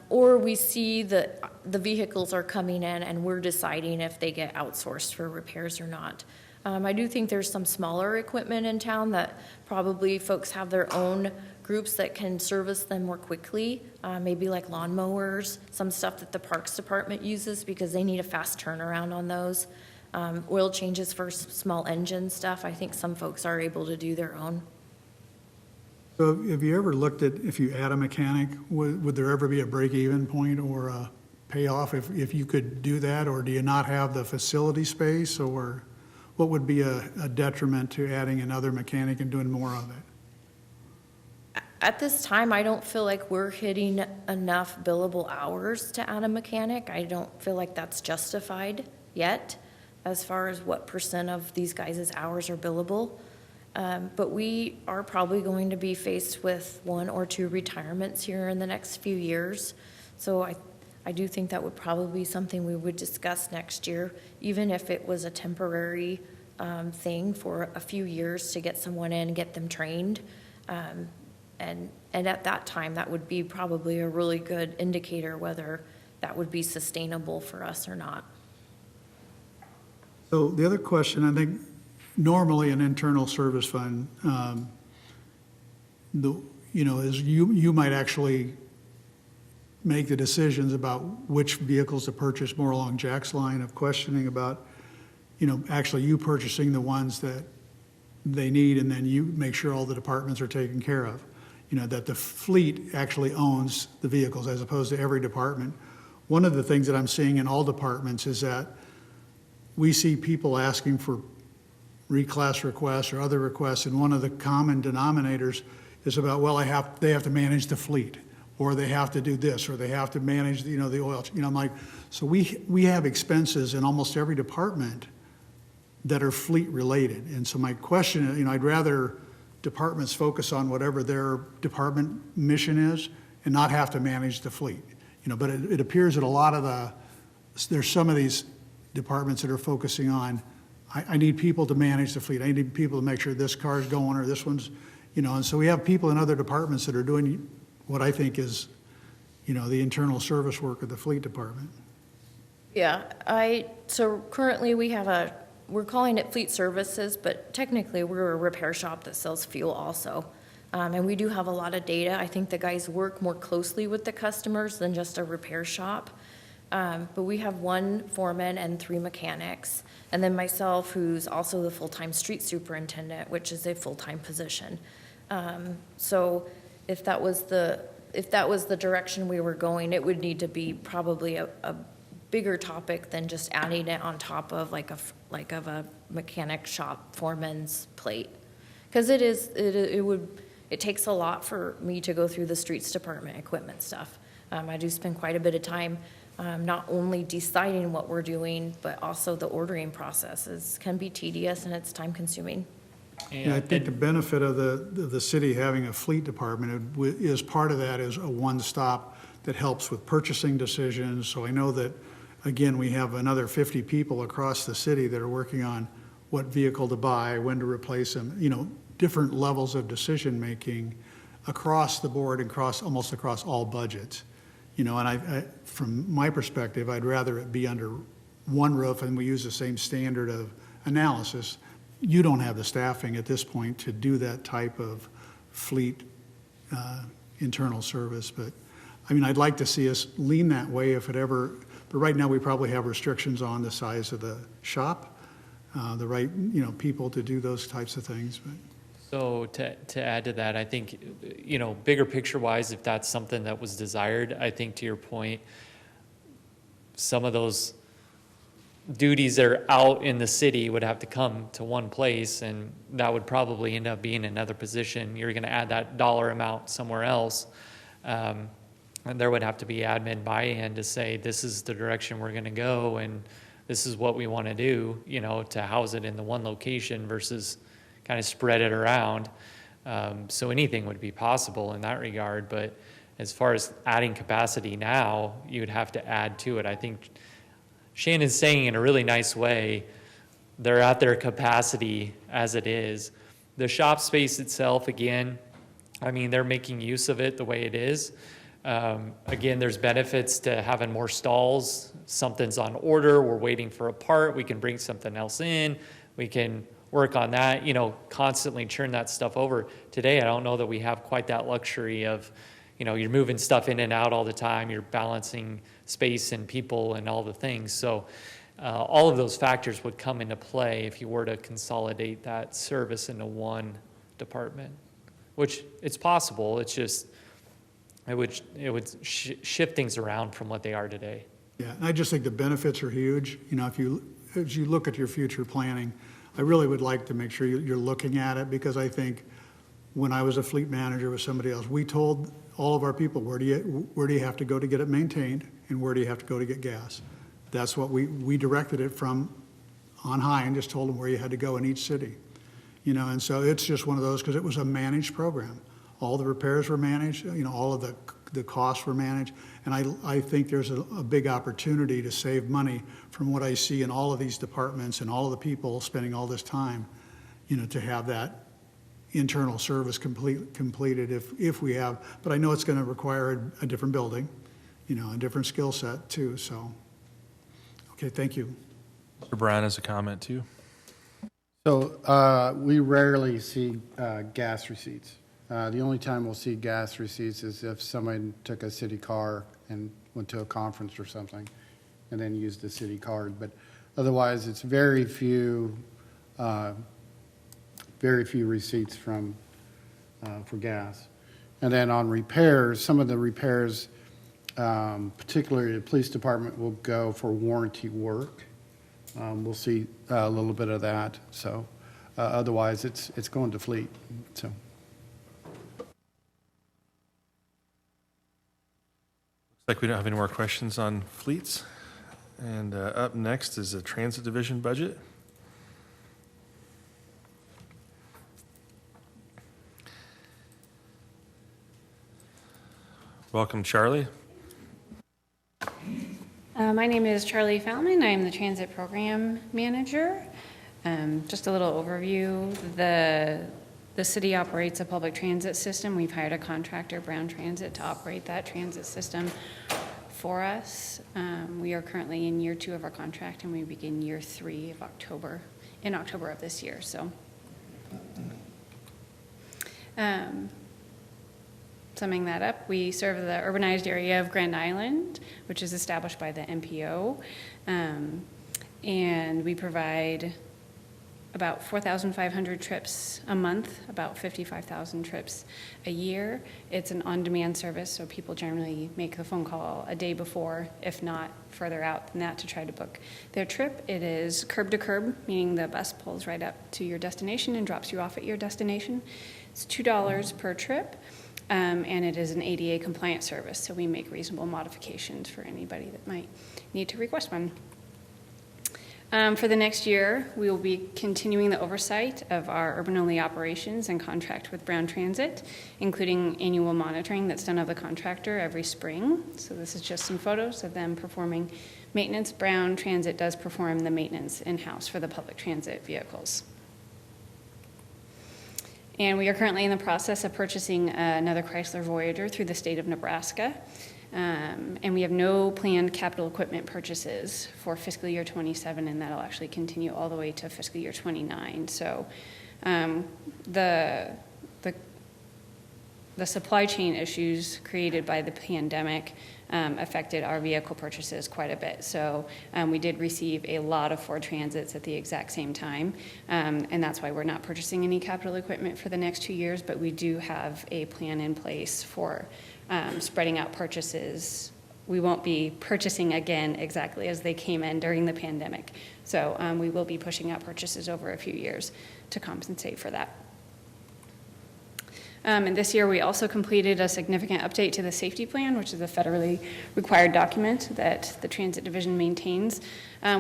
or we see that the vehicles are coming in and we're deciding if they get outsourced for repairs or not. I do think there's some smaller equipment in town that probably folks have their own groups that can service them more quickly, maybe like lawnmowers, some stuff that the Parks Department uses because they need a fast turnaround on those. Oil changes for small engine stuff, I think some folks are able to do their own. So have you ever looked at, if you add a mechanic, would there ever be a break-even point or a payoff if you could do that? Or do you not have the facility space? Or what would be a detriment to adding another mechanic and doing more of it? At this time, I don't feel like we're hitting enough billable hours to add a mechanic. I don't feel like that's justified yet as far as what percent of these guys' hours are billable. But we are probably going to be faced with 1 or 2 retirements here in the next few years. So I do think that would probably be something we would discuss next year, even if it was a temporary thing for a few years to get someone in and get them trained. And at that time, that would be probably a really good indicator whether that would be sustainable for us or not. So the other question, I think, normally an internal service fund, is you might actually make the decisions about which vehicles to purchase, more along Jack's line of questioning about, actually you purchasing the ones that they need, and then you make sure all the departments are taken care of. That the fleet actually owns the vehicles as opposed to every department. One of the things that I'm seeing in all departments is that we see people asking for reclass requests or other requests, and one of the common denominators is about, well, they have to manage the fleet, or they have to do this, or they have to manage, the oil. I'm like, so we have expenses in almost every department that are fleet related. And so my question is, I'd rather departments focus on whatever their department mission is and not have to manage the fleet. But it appears that there's some of these departments that are focusing on, I need people to manage the fleet. I need people to make sure this car's going or this one's, and so we have people in other departments that are doing what I think is, the internal service work of the fleet department. Yeah, so currently we have we're calling it fleet services, but technically we're a repair shop that sells fuel also. And we do have a lot of data. I think the guys work more closely with the customers than just a repair shop. But we have 1 foreman and 3 mechanics, and then myself, who's also the full-time street superintendent, which is a full-time position. So if that was the direction we were going, it would need to be probably a bigger topic than just adding it on top of of a mechanic shop foreman's plate. Because it takes a lot for me to go through the streets department equipment stuff. I do spend quite a bit of time not only deciding what we're doing, but also the ordering processes can be tedious and it's time consuming. Yeah, I think the benefit of the city having a fleet department is part of that is a one-stop that helps with purchasing decisions. So I know that, again, we have another 50 people across the city that are working on what vehicle to buy, when to replace them, different levels of decision-making across the board and almost across all budgets. And I, from my perspective, I'd rather it be under one roof and we use the same standard of analysis. You don't have the staffing at this point to do that type of fleet internal service, but I'd like to see us lean that way if it ever, but right now we probably have restrictions on the size of the shop, the right, people to do those types of things, but. So to add to that, I think, bigger picture wise, if that's something that was desired, I think to your point, some of those duties that are out in the city would have to come to one place, and that would probably end up being another position. You're going to add that dollar amount somewhere else. And there would have to be admin buy-in to say, this is the direction we're going to go, and this is what we want to do, to house it in the one location versus kind of spread it around. So anything would be possible in that regard. But as far as adding capacity now, you would have to add to it. I think Shannon's saying in a really nice way, they're at their capacity as it is. The shop space itself, again, they're making use of it the way it is. Again, there's benefits to having more stalls. Something's on order, we're waiting for a part, we can bring something else in, we can work on that, constantly churn that stuff over. Today, I don't know that we have quite that luxury of, you're moving stuff in and out all the time, you're balancing space and people and all the things. So all of those factors would come into play if you were to consolidate that service into one department, which it's possible. It's just, it would shift things around from what they are today. Yeah, and I just think the benefits are huge. As you look at your future planning, I really would like to make sure you're looking at it, because I think when I was a fleet manager with somebody else, we told all of our people, where do you have to go to get it maintained, and where do you have to go to get gas? That's what we directed it from on high, and just told them where you had to go in each city. And so it's just one of those, because it was a managed program. All the repairs were managed, all of the costs were managed. And I think there's a big opportunity to save money from what I see in all of these departments and all of the people spending all this time, to have that internal service completed if we have. But I know it's going to require a different building, a different skill set too. So, okay, thank you. Mr. Brown has a comment too. So we rarely see gas receipts. The only time we'll see gas receipts is if somebody took a city car and went to a conference or something and then used the city card. But otherwise, it's very few receipts for gas. And then on repairs, some of the repairs, particularly the police department, will go for warranty work. We'll see a little bit of that. So otherwise, it's going to fleet. So. Looks like we don't have any more questions on fleets. And up next is the Transit Division budget. Welcome, Charlie. My name is Charlie Fallman. I'm the Transit Program Manager. Just a little overview. The city operates a public transit system. We've hired a contractor, Brown Transit, to operate that transit system for us. We are currently in year 2 of our contract, and we begin year 3 of October in October of this year, so. Summing that up, we serve the urbanized area of Grand Island, which is established by the MPO. And we provide about 4,500 trips a month, about 55,000 trips a year. It's an on-demand service, so people generally make the phone call a day before, if not further out than that, to try to book their trip. It is curb to curb, meaning the bus pulls right up to your destination and drops you off at your destination. It's $2 per trip, and it is an ADA compliant service, so we make reasonable modifications for anybody that might need to request one. For the next year, we will be continuing the oversight of our urban-only operations and contract with Brown Transit, including annual monitoring that's done of the contractor every spring. So this is just some photos of them performing maintenance. Brown Transit does perform the maintenance in-house for the public transit vehicles. And we are currently in the process of purchasing another Chrysler Voyager through the state of Nebraska. And we have no planned capital equipment purchases for fiscal year 27, and that'll actually continue all the way to fiscal year 29. So the supply chain issues created by the pandemic affected our vehicle purchases quite a bit. So we did receive a lot of Ford Transits at the exact same time, and that's why we're not purchasing any capital equipment for the next 2 years, but we do have a plan in place for spreading out purchases. We won't be purchasing again exactly as they came in during the pandemic. So we will be pushing out purchases over a few years to compensate for that. And this year we also completed a significant update to the safety plan, which is a federally required document that the Transit Division maintains.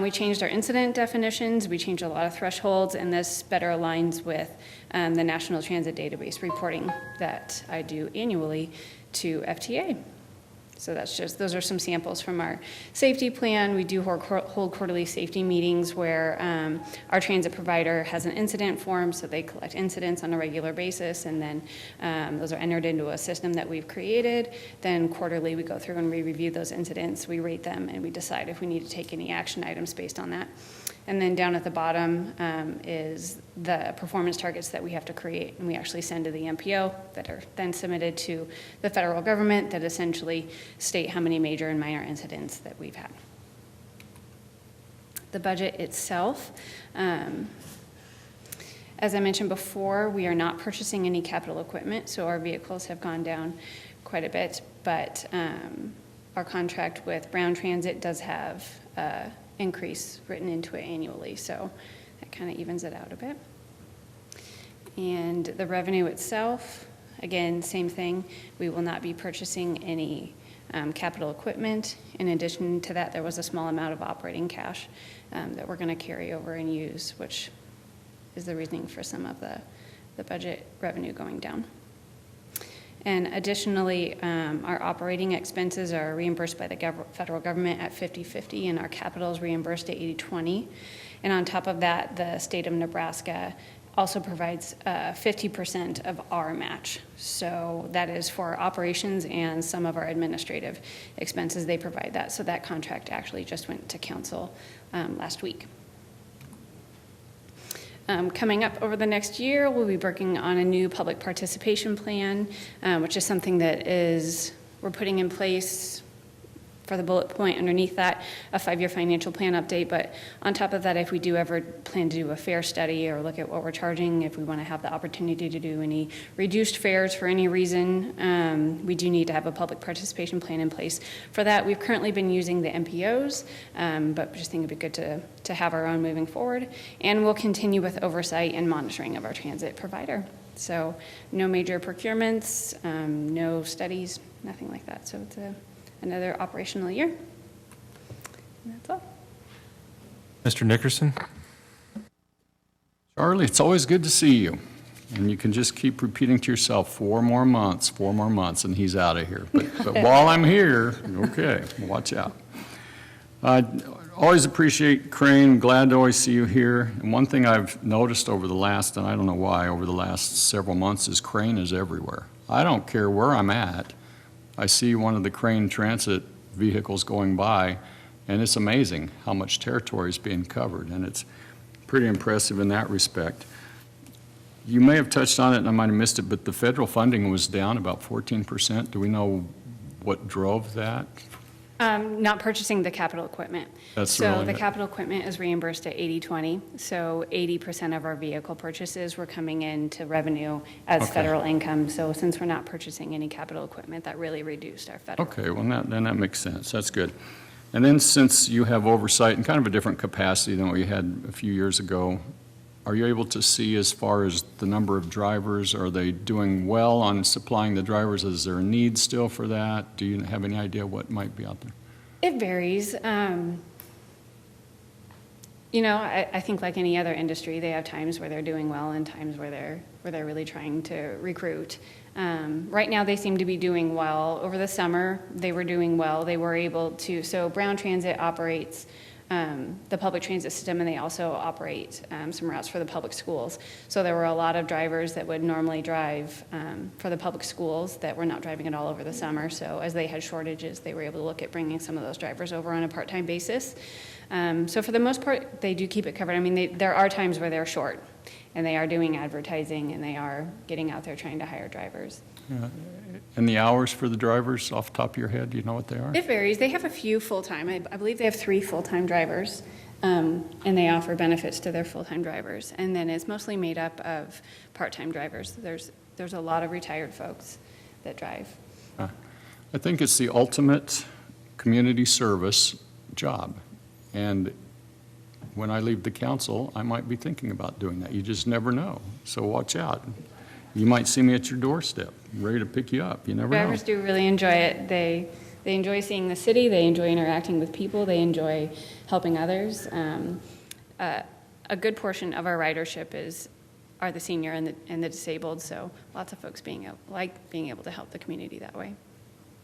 We changed our incident definitions, we changed a lot of thresholds, and this better aligns with the National Transit Database reporting that I do annually to FTA. So that's just, those are some samples from our safety plan. We do hold quarterly safety meetings where our transit provider has an incident form, so they collect incidents on a regular basis, and then those are entered into a system that we've created. Then quarterly we go through and we review those incidents, we rate them, and we decide if we need to take any action items based on that. And then down at the bottom is the performance targets that we have to create, and we actually send to the MPO that are then submitted to the federal government that essentially state how many major and minor incidents that we've had. The budget itself, as I mentioned before, we are not purchasing any capital equipment, so our vehicles have gone down quite a bit, but our contract with Brown Transit does have increase written into it annually, so that kind of evens it out a bit. And the revenue itself, again, same thing. We will not be purchasing any capital equipment. In addition to that, there was a small amount of operating cash that we're going to carry over and use, which is the reasoning for some of the budget revenue going down. And additionally, our operating expenses are reimbursed by the federal government at 50/50, and our capital is reimbursed at 80/20. And on top of that, the state of Nebraska also provides 50% of our match. So that is for operations and some of our administrative expenses. They provide that. So that contract actually just went to council last week. Coming up over the next year, we'll be working on a new public participation plan, which is something that we're putting in place for the bullet point underneath that, a 5-year financial plan update. But on top of that, if we do ever plan to do a fare study or look at what we're charging, if we want to have the opportunity to do any reduced fares for any reason, we do need to have a public participation plan in place. For that, we've currently been using the MPOs, but just think it'd be good to have our own moving forward. And we'll continue with oversight and monitoring of our transit provider. So no major procurements, no studies, nothing like that. So it's another operational year. And that's all. Mr. Nickerson? Charlie, it's always good to see you. And you can just keep repeating to yourself, 4 more months, and he's out of here. But while I'm here, okay, watch out. I always appreciate Crane, glad to always see you here. And one thing I've noticed over the last, and I don't know why, over the last several months is Crane is everywhere. I don't care where I'm at. I see one of the Crane Transit vehicles going by, and it's amazing how much territory is being covered. And pretty impressive in that respect. You may have touched on it and I might have missed it, but the federal funding was down about 14%. Do we know what drove that? Not purchasing the capital equipment. That's So really the it. capital equipment is reimbursed at 80/20. So 80% of our vehicle purchases were coming into revenue as Okay. federal income. So since we're not purchasing any capital equipment, that really reduced our federal. Okay, well, then that makes sense. That's good. And then since you have oversight in kind of a different capacity than what you had a few years ago, are you able to see as far as the number of drivers? Are they doing well on supplying the drivers? Is there a need still for that? Do you have any idea what might be out there? It varies. You know, I think like any other industry, they have times where they're doing well and times where they're really trying to recruit. Right now, they seem to be doing well. Over the summer, they were doing well. They were able to, so Brown Transit operates the public transit system, and they also operate some routes for the public schools. So there were a lot of drivers that would normally drive for the public schools that were not driving at all over the summer. So as they had shortages, they were able to look at bringing some of those drivers over on a part-time basis. So for the most part, they do keep it covered. I mean, there are times where they're short, and they are doing advertising, and they are getting out there trying to hire drivers. And the hours for the drivers, off the top of your head, do you know what they are? It varies. They have a few full-time. I believe they have 3 full-time drivers, and they offer benefits to their full-time drivers. And then it's mostly made up of part-time drivers. There's a lot of retired folks that drive. I think it's the ultimate community service job. And when I leave the council, I might be thinking about doing that. You just never know. So watch out. You might see me at your doorstep, ready to pick you up. You never know. Drivers do really enjoy it. They enjoy seeing the city. They enjoy interacting with people. They enjoy helping others. A good portion of our ridership are the senior and the disabled. So lots of folks being able to help the community that way.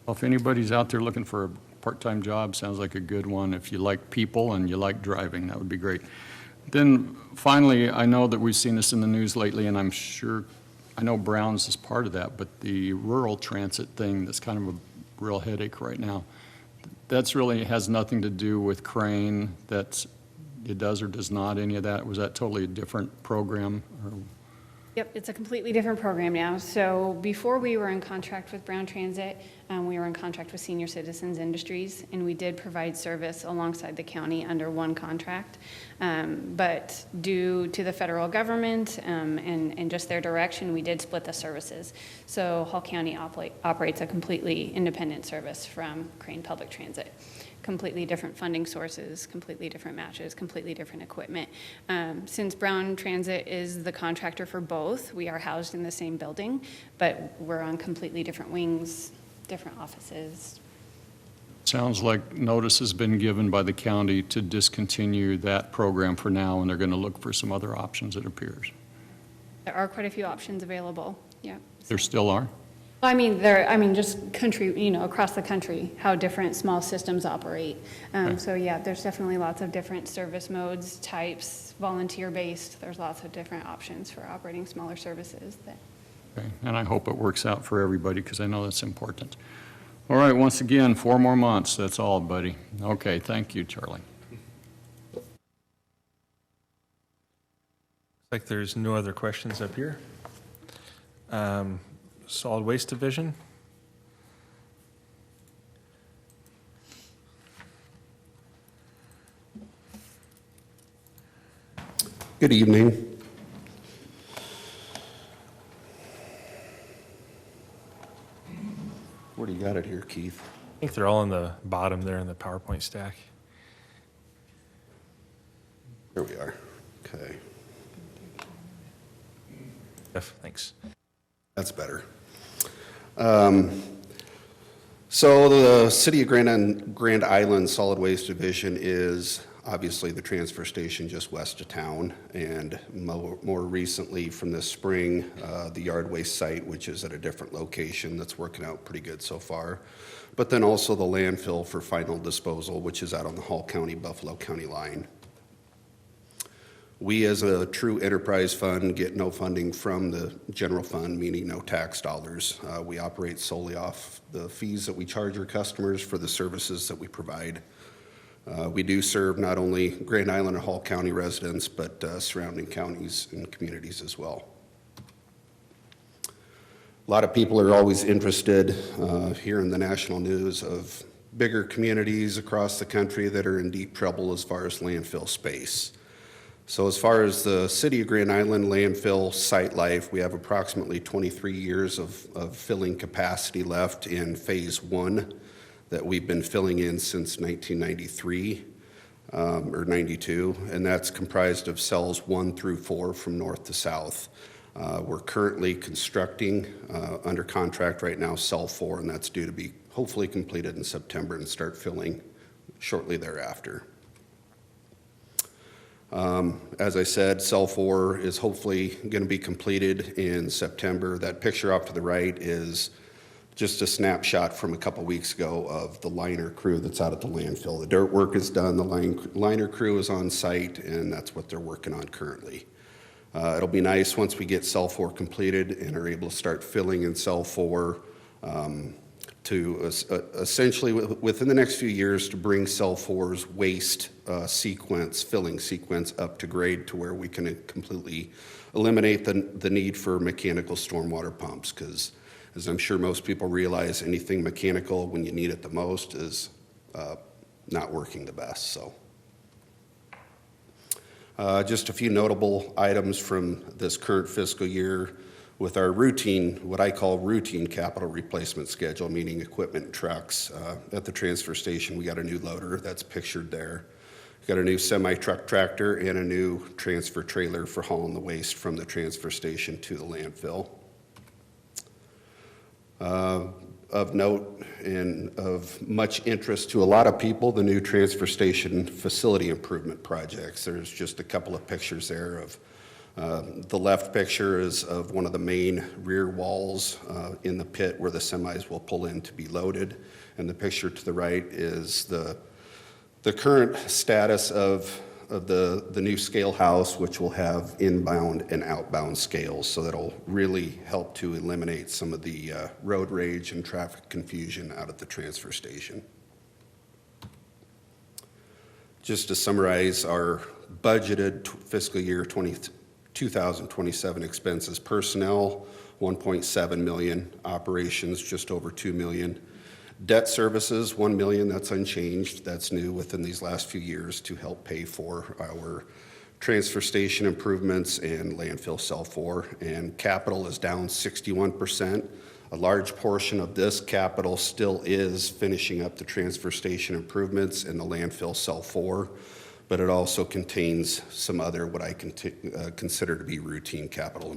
Well, if anybody's out there looking for a part-time job, sounds like a good one. If you like people and you like driving, that would be great. Then finally, I know that we've seen this in the news lately, and I know Brown's is part of that, but the rural transit thing, that's kind of a real headache right now. That's really has nothing to do with Crane, it does or does not, any of that? Was that totally a different program? Yep, it's a completely different program now. So before we were in contract with Brown Transit, we were in contract with Senior Citizens Industries, and we did provide service alongside the county under one contract. But due to the federal government and just their direction, we did split the services. So Hall County operates a completely independent service from Crane Public Transit. Completely different funding sources, completely different matches, completely different equipment. Since Brown Transit is the contractor for both, we are housed in the same building, but we're on completely different wings, different offices. Sounds like notice has been given by the county to discontinue that program for now, and they're going to look for some other options, it appears. There are quite a few options available, yeah. There still are? I mean, just country, across the country, how different small systems operate. So yeah, there's definitely lots of different service modes, types, volunteer-based. There's lots of different options for operating smaller services. Okay, and I hope it works out for everybody, because I know that's important. All right, once again, 4 more months, that's all, buddy. Okay, thank you, Charlie. Looks like there's no other questions up here. Solid Waste Division. Good evening. Where do you got it here, Keith? I think they're all in the bottom there in the PowerPoint stack. There we are. Okay, Jeff, thanks. that's better. So the City of Grand Island Solid Waste Division is obviously the transfer station just west of town, and more recently from this spring, the yard waste site, which is at a different location that's working out pretty good so far. But then also the landfill for final disposal, which is out on the Hall County, Buffalo County line. We, as a true enterprise fund, get no funding from the general fund, meaning no tax dollars. We operate solely off the fees that we charge our customers for the services that we provide. We do serve not only Grand Island and Hall County residents, but surrounding counties and communities as well. A lot of people are always interested here in the national news of bigger communities across the country that are in deep trouble as far as landfill space. So as far as the City of Grand Island landfill site life, we have approximately 23 years of filling capacity left in phase 1 that we've been filling in since 1993 or 92, and that's comprised of cells 1 through 4 from north to south. We're currently constructing, under contract right now, cell 4, and that's due to be hopefully completed in September and start filling shortly thereafter. As I said, cell 4 is hopefully going to be completed in September. That picture off to the right is just a snapshot from a couple weeks ago of the liner crew that's out at the landfill. The dirt work is done, the liner crew is on site, and that's what they're working on currently. It'll be nice once we get cell 4 completed and are able to start filling in cell 4 to essentially within the next few years to bring cell 4's waste filling sequence up to grade to where we can completely eliminate the need for mechanical stormwater pumps, because as I'm sure most people realize, anything mechanical when you need it the most is not working the best. So just a few notable items from this current fiscal year. With our routine, what I call routine capital replacement schedule, meaning equipment and trucks. At the transfer station, we got a new loader that's pictured there. We got a new semi-truck tractor and a new transfer trailer for hauling the waste from the transfer station to the landfill. Of note and of much interest to a lot of people, the new transfer station facility improvement projects. There's just a couple of pictures there of the left picture is of one of the main rear walls in the pit where the semis will pull in to be loaded. And the picture to the right is the current status of the new scale house, which will have inbound and outbound scales. So that'll really help to eliminate some of the road rage and traffic confusion out at the transfer station. Just to summarize our budgeted fiscal year 2027 expenses: personnel, $1.7 million; operations, just over $2 million; debt services, $1 million. That's unchanged. That's new within these last few years to help pay for our transfer station improvements and landfill cell 4. And capital is down 61%. A large portion of this capital still is finishing up the transfer station improvements and the landfill cell 4. But it also contains some other what I consider to be routine capital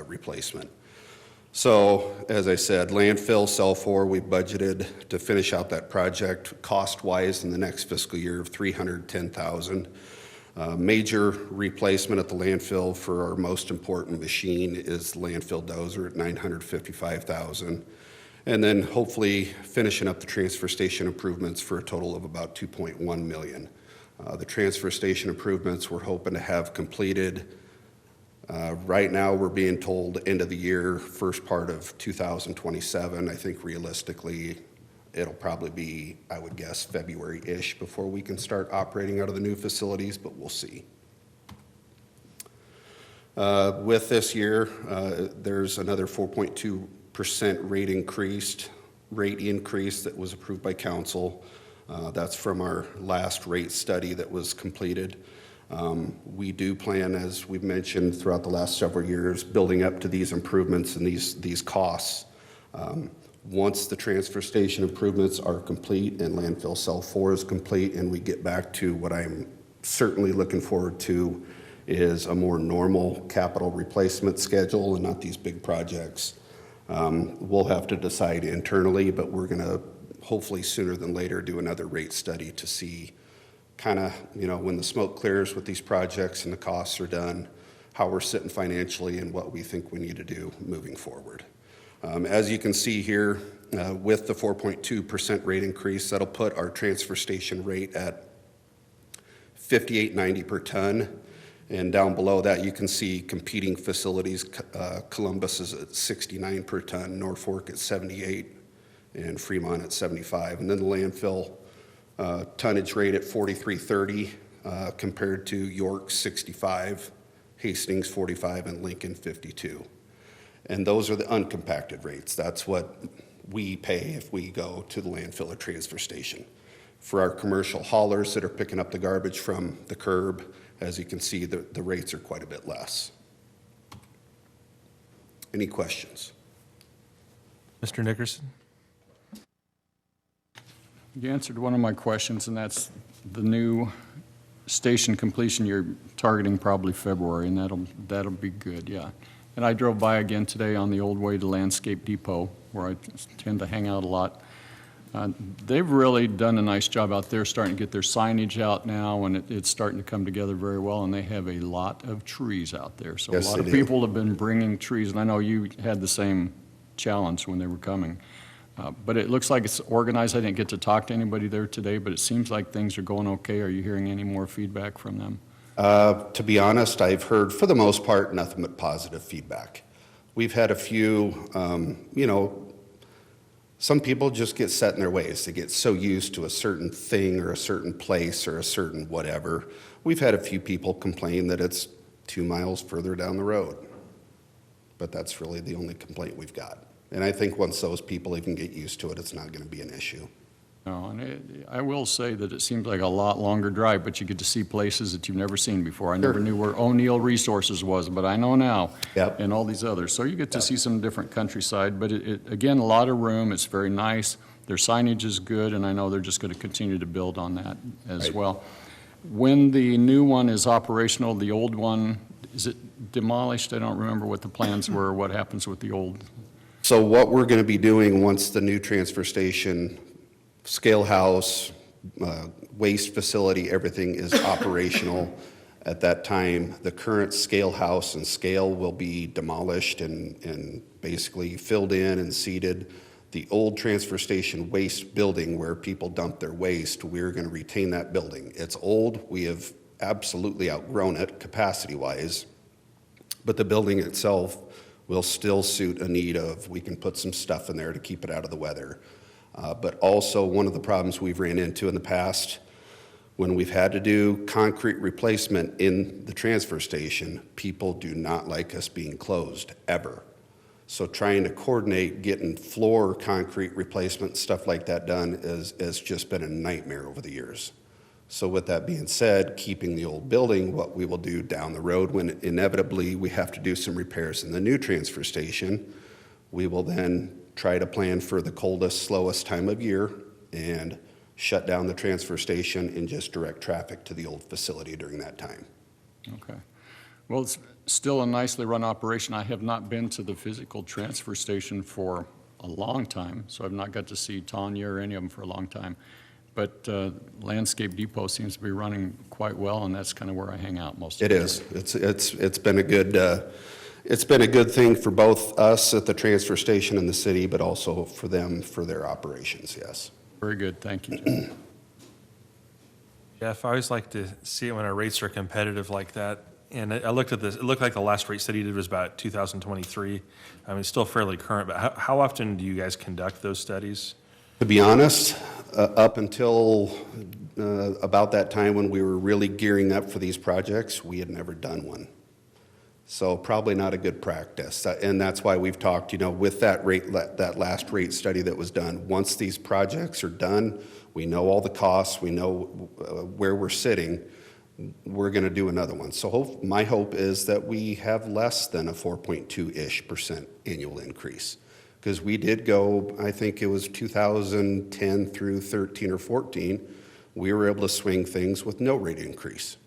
replacement. So, as I said, landfill cell 4, we budgeted to finish out that project cost-wise in the next fiscal year of $310,000. Major replacement at the landfill for our most important machine is the landfill dozer at $955,000. And then hopefully finishing up the transfer station improvements for a total of about $2.1 million. The transfer station improvements we're hoping to have completed. Right now we're being told end of the year, first part of 2027. I think realistically it'll probably be, I would guess, February-ish before we can start operating out of the new facilities, but we'll see. With this year, there's another 4.2% rate increase that was approved by council. That's from our last rate study that was completed. We do plan, as we've mentioned throughout the last several years, building up to these improvements and these costs. Once the transfer station improvements are complete and landfill cell 4 is complete and we get back to what I'm certainly looking forward to is a more normal capital replacement schedule and not these big projects. We'll have to decide internally, but we're going to hopefully sooner than later do another rate study to see kind of, when the smoke clears with these projects and the costs are done, how we're sitting financially and what we think we need to do moving forward. As you can see here, with the 4.2% rate increase, that'll put our transfer station rate at $58.90 per ton. And down below that, you can see competing facilities. Columbus is at $69 per ton, Norfolk at $78, and Fremont at $75. And then the landfill Tonnage rate at 4330 compared to York 65, Hastings 45, and Lincoln 52. And those are the uncompacted rates. That's what we pay if we go to the landfill or transfer station. For our commercial haulers that are picking up the garbage from the curb, as you can see, the rates are quite a bit less. Any questions? Mr. Nickerson? You answered one of my questions, and that's the new station completion. You're targeting probably February, and that'll be good, yeah. And I drove by again today on the old way to Landscape Depot, where I tend to hang out a lot. They've really done a nice job out there, starting to get their signage out now, and it's starting to come together very well, and they have a lot of trees out there. So Yes, a lot they of do. people have been bringing trees, and I know you had the same challenge when they were coming. But it looks like it's organized. I didn't get to talk to anybody there today, but it seems like things are going okay. Are you hearing any more feedback from them? To be honest, I've heard, for the most part, nothing but positive feedback. We've had a few, some people just get set in their ways. They get so used to a certain thing or a certain place or a certain whatever. We've had a few people complain that it's 2 miles further down the road. But that's really the only complaint we've got. And I think once those people even get used to it, it's not going to be an issue. No, and I will say that it seems like a lot longer drive, but you get to see places that you've never seen before. I never knew where O'Neill Resources was, but I know now. Yep. And all these others. So you get to see some different countryside, but again, a lot of room. It's very nice. Their signage is good, and I know they're just going to continue to build on that as Right. well. When the new one is operational, the old one, is it demolished? I don't remember what the plans were, what happens with the old. So what we're going to be doing once the new transfer station, scale house, waste facility, everything is operational, at that time, the current scale house and scale will be demolished and basically filled in and seated. The old transfer station waste building where people dump their waste, we're going to retain that building. It's old. We have absolutely outgrown it capacity-wise, but the building itself will still suit a need of, we can put some stuff in there to keep it out of the weather. But also, one of the problems we've ran into in the past, when we've had to do concrete replacement in the transfer station, people do not like us being closed, ever. So trying to coordinate getting floor concrete replacement, stuff like that done has just been a nightmare over the years. So with that being said, keeping the old building, what we will do down the road when inevitably we have to do some repairs in the new transfer station, we will then try to plan for the coldest, slowest time of year and shut down the transfer station and just direct traffic to the old facility during that time. Okay. Well, it's still a nicely run operation. I have not been to the physical transfer station for a long time, so I've not got to see Tanya or any of them for a long time. But Landscape Depot seems to be running quite well, and that's kind of where I hang out most of the time. It is. It's been a good thing for both us at the transfer station and the city, but also for them for their operations. Yes. Very good. Thank you, Jeff. Jeff, I always like to see it when our rates are competitive like that. And I looked at this, it looked like the last rate study you did was about 2023. I mean, it's still fairly current, but how often do you guys conduct those studies? To be honest, up until about that time when we were really gearing up for these projects, we had never done one. So probably not a good practice. And that's why we've talked, with that last rate study that was done, once these projects are done, we know all the costs, we know where we're sitting, we're going to do another one. So my hope is that we have less than a 4.2-ish% annual increase. Because we did go, I think it was 2010 through 13 or 14, we were able to swing things with no rate increase.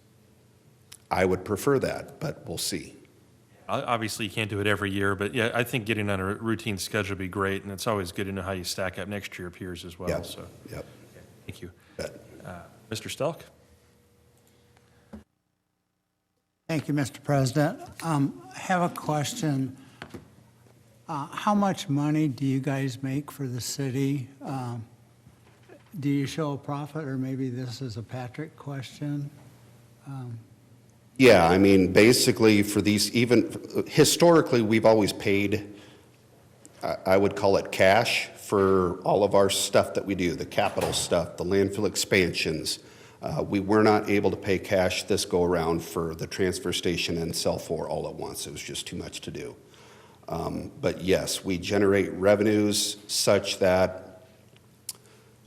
I would prefer that, but we'll see. Obviously, you can't do it every year, but yeah, I think getting on a routine schedule would be great, and it's always good to know how you stack up next to your peers as well. Yep. So, Yep. thank you. Bet. Mr. Stelk? Thank you, Mr. President. I have a question. How much money do you guys make for the city? Do you show a profit, or maybe this is a Patrick question? Yeah, I mean, basically for these, even historically, we've always paid I would call it cash for all of our stuff that we do, the capital stuff, the landfill expansions. We were not able to pay cash this go-around for the transfer station and cell 4 all at once. It was just too much to do. But yes, we generate revenues such that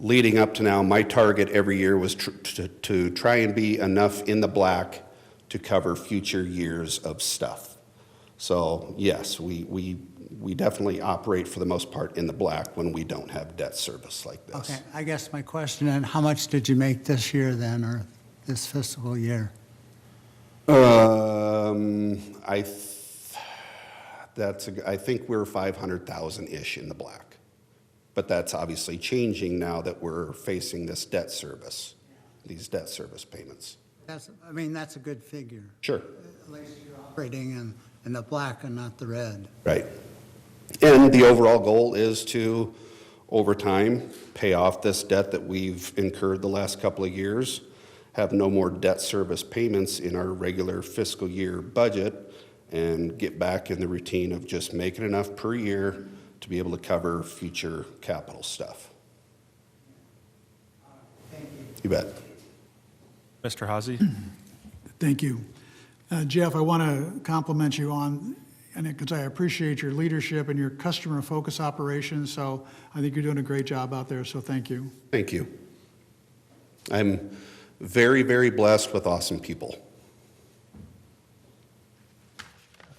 leading up to now, my target every year was to try and be enough in the black to cover future years of stuff. So yes, we definitely operate for the most part in the black when we don't have debt service like this. Okay, I guess my question, and how much did you make this year then, or this fiscal year? I think we're 500,000-ish in the black. But that's obviously changing now that we're facing this debt service, these debt service payments. That's a good figure. Sure. At least you're operating in the black and not the red. Right. And the overall goal is to, over time, pay off this debt that we've incurred the last couple of years, have no more debt service payments in our regular fiscal year budget, and get back in the routine of just making enough per year to be able to cover future capital stuff. Thank you. You bet. Mr. Hazy? Thank you. Jeff, I want to compliment you on, and because I appreciate your leadership and your customer focus operations, so I think you're doing a great job out there, so thank you. Thank you. I'm very, very blessed with awesome people.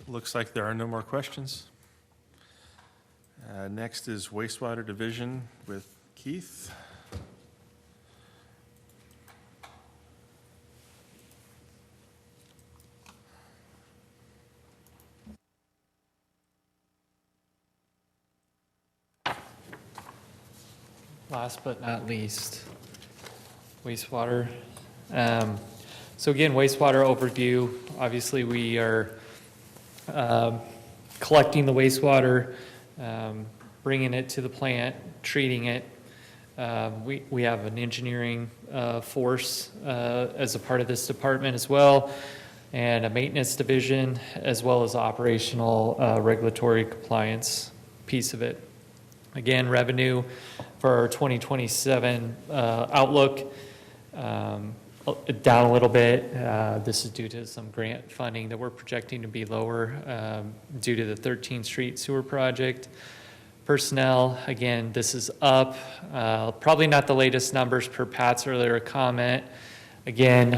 Looks like there are no more questions. Next is wastewater division with Keith. Last but not least, wastewater. So again, wastewater overview. Obviously, we are collecting the wastewater, bringing it to the plant, treating it. We have an engineering force as a part of this department as well, and a maintenance division, as well as operational regulatory compliance piece of it. Again, revenue for our 2027 outlook down a little bit. This is due to some grant funding that we're projecting to be lower due to the 13th Street Sewer Project. Personnel, again, this is up. Probably not the latest numbers per Pat's earlier comment. Again,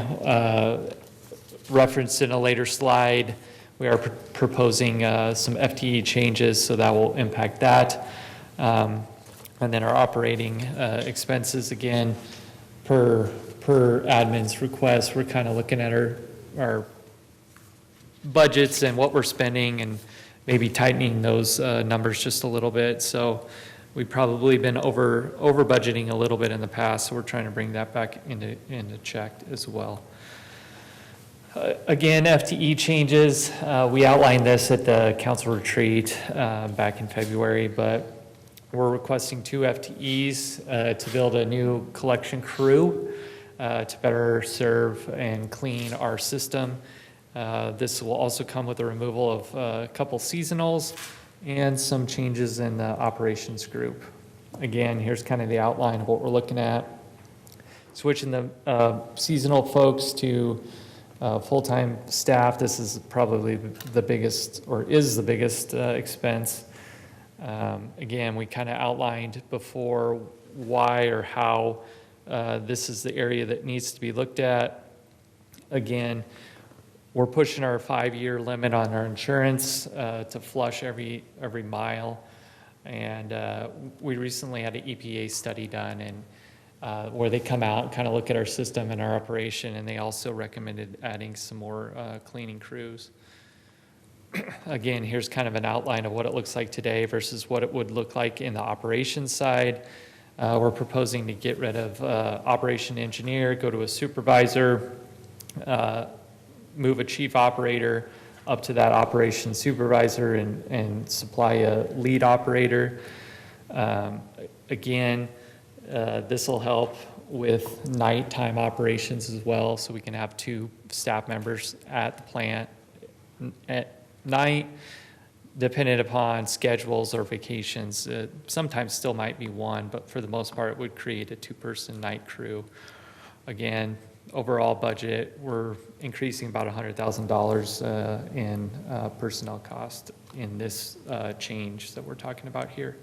referenced in a later slide, we are proposing some FTE changes, so that will impact that. And then our operating expenses, again, per admin's request, we're kind of looking at our budgets and what we're spending and maybe tightening those numbers just a little bit. So we've probably been over budgeting a little bit in the past, so we're trying to bring that back into check as well. Again, FTE changes, we outlined this at the council retreat back in February, but we're requesting 2 FTEs to build a new collection crew to better serve and clean our system. This will also come with the removal of a couple seasonals and some changes in the operations group. Again, here's kind of the outline of what we're looking at. Switching the seasonal folks to full-time staff. This is probably the biggest, or is the biggest expense. Again, we kind of outlined before why or how this is the area that needs to be looked at. Again, we're pushing our 5-year limit on our insurance to flush every mile. And we recently had an EPA study done and where they come out and kind of look at our system and our operation, and they also recommended adding some more cleaning crews. Again, here's kind of an outline of what it looks like today versus what it would look like in the operations side. We're proposing to get rid of operation engineer, go to a supervisor, move a chief operator up to that operation supervisor and supply a lead operator. Again, this will help with nighttime operations as well, so we can have 2 staff members at the plant at night. dependent upon schedules or vacations. Sometimes still might be one, but for the most part, it would create a two-person night crew. Again, overall budget, we're increasing about $100,000 in personnel cost in this change that we're talking about here.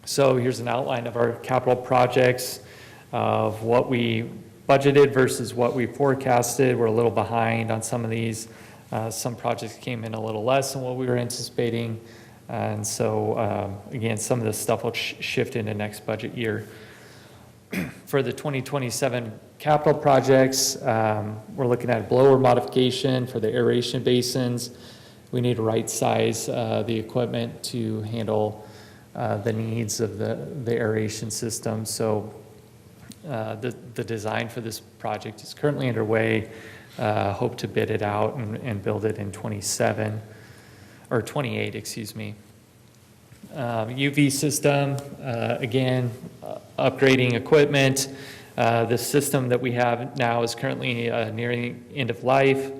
So here's an outline of our capital projects of what we budgeted versus what we forecasted. We're a little behind on some of these. Some projects came in a little less than what we were anticipating. And so, again, some of this stuff will shift into next budget year. For the 2027 capital projects, we're looking at blower modification for the aeration basins. We need to right size the equipment to handle the needs of the aeration system. So the design for this project is currently underway. Hope to bid it out and build it in 28, excuse me. UV system, again, upgrading equipment. The system that we have now is currently nearing end of life.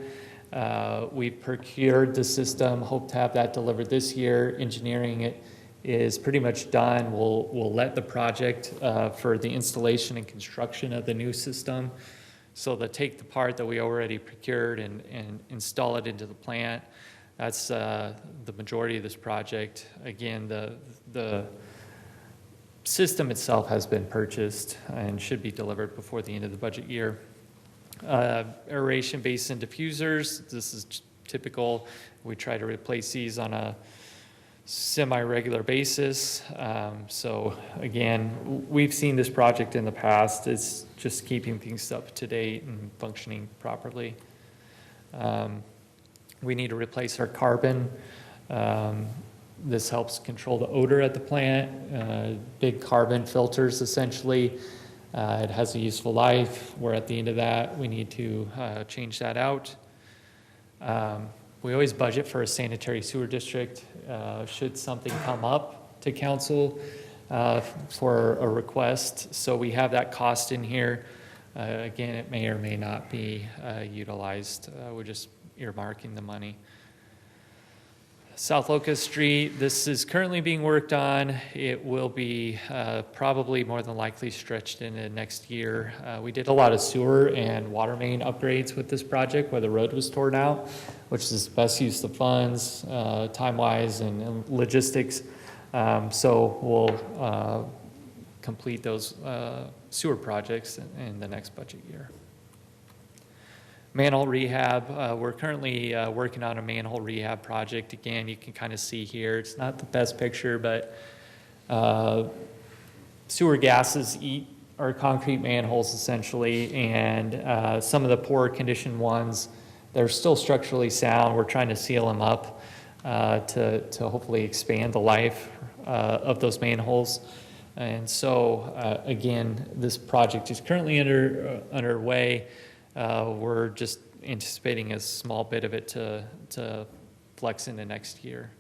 We've procured the system, hope to have that delivered this year. Engineering it is pretty much done. We'll let the project for the installation and construction of the new system. So they'll take the part that we already procured and install it into the plant. That's the majority of this project. Again, the system itself has been purchased and should be delivered before the end of the budget year. Aeration basin diffusers, this is typical. We try to replace these on a semi-regular basis. So again, we've seen this project in the past. It's just keeping things up to date and functioning properly. We need to replace our carbon. This helps control the odor at the plant. Big carbon filters, essentially. It has a useful life. We're at the end of that. We need to change that out. We always budget for a sanitary sewer district. Should something come up to council for a request, so we have that cost in here. Again, it may or may not be utilized. We're just earmarking the money. South Locust Street, this is currently being worked on. It will be probably more than likely stretched into next year. We did a lot of sewer and water main upgrades with this project where the road was torn out, which is the best use of funds, time-wise and logistics. So we'll complete those sewer projects in the next budget year. Manhole rehab, we're currently working on a manhole rehab project. Again, you can kind of see here, it's not the best picture, but sewer gases eat our concrete manholes essentially, and some of the poor condition ones, they're still structurally sound. We're trying to seal them up to hopefully expand the life of those manholes. And so, again, this project is currently underway. We're just anticipating a small bit of it to flex into next year.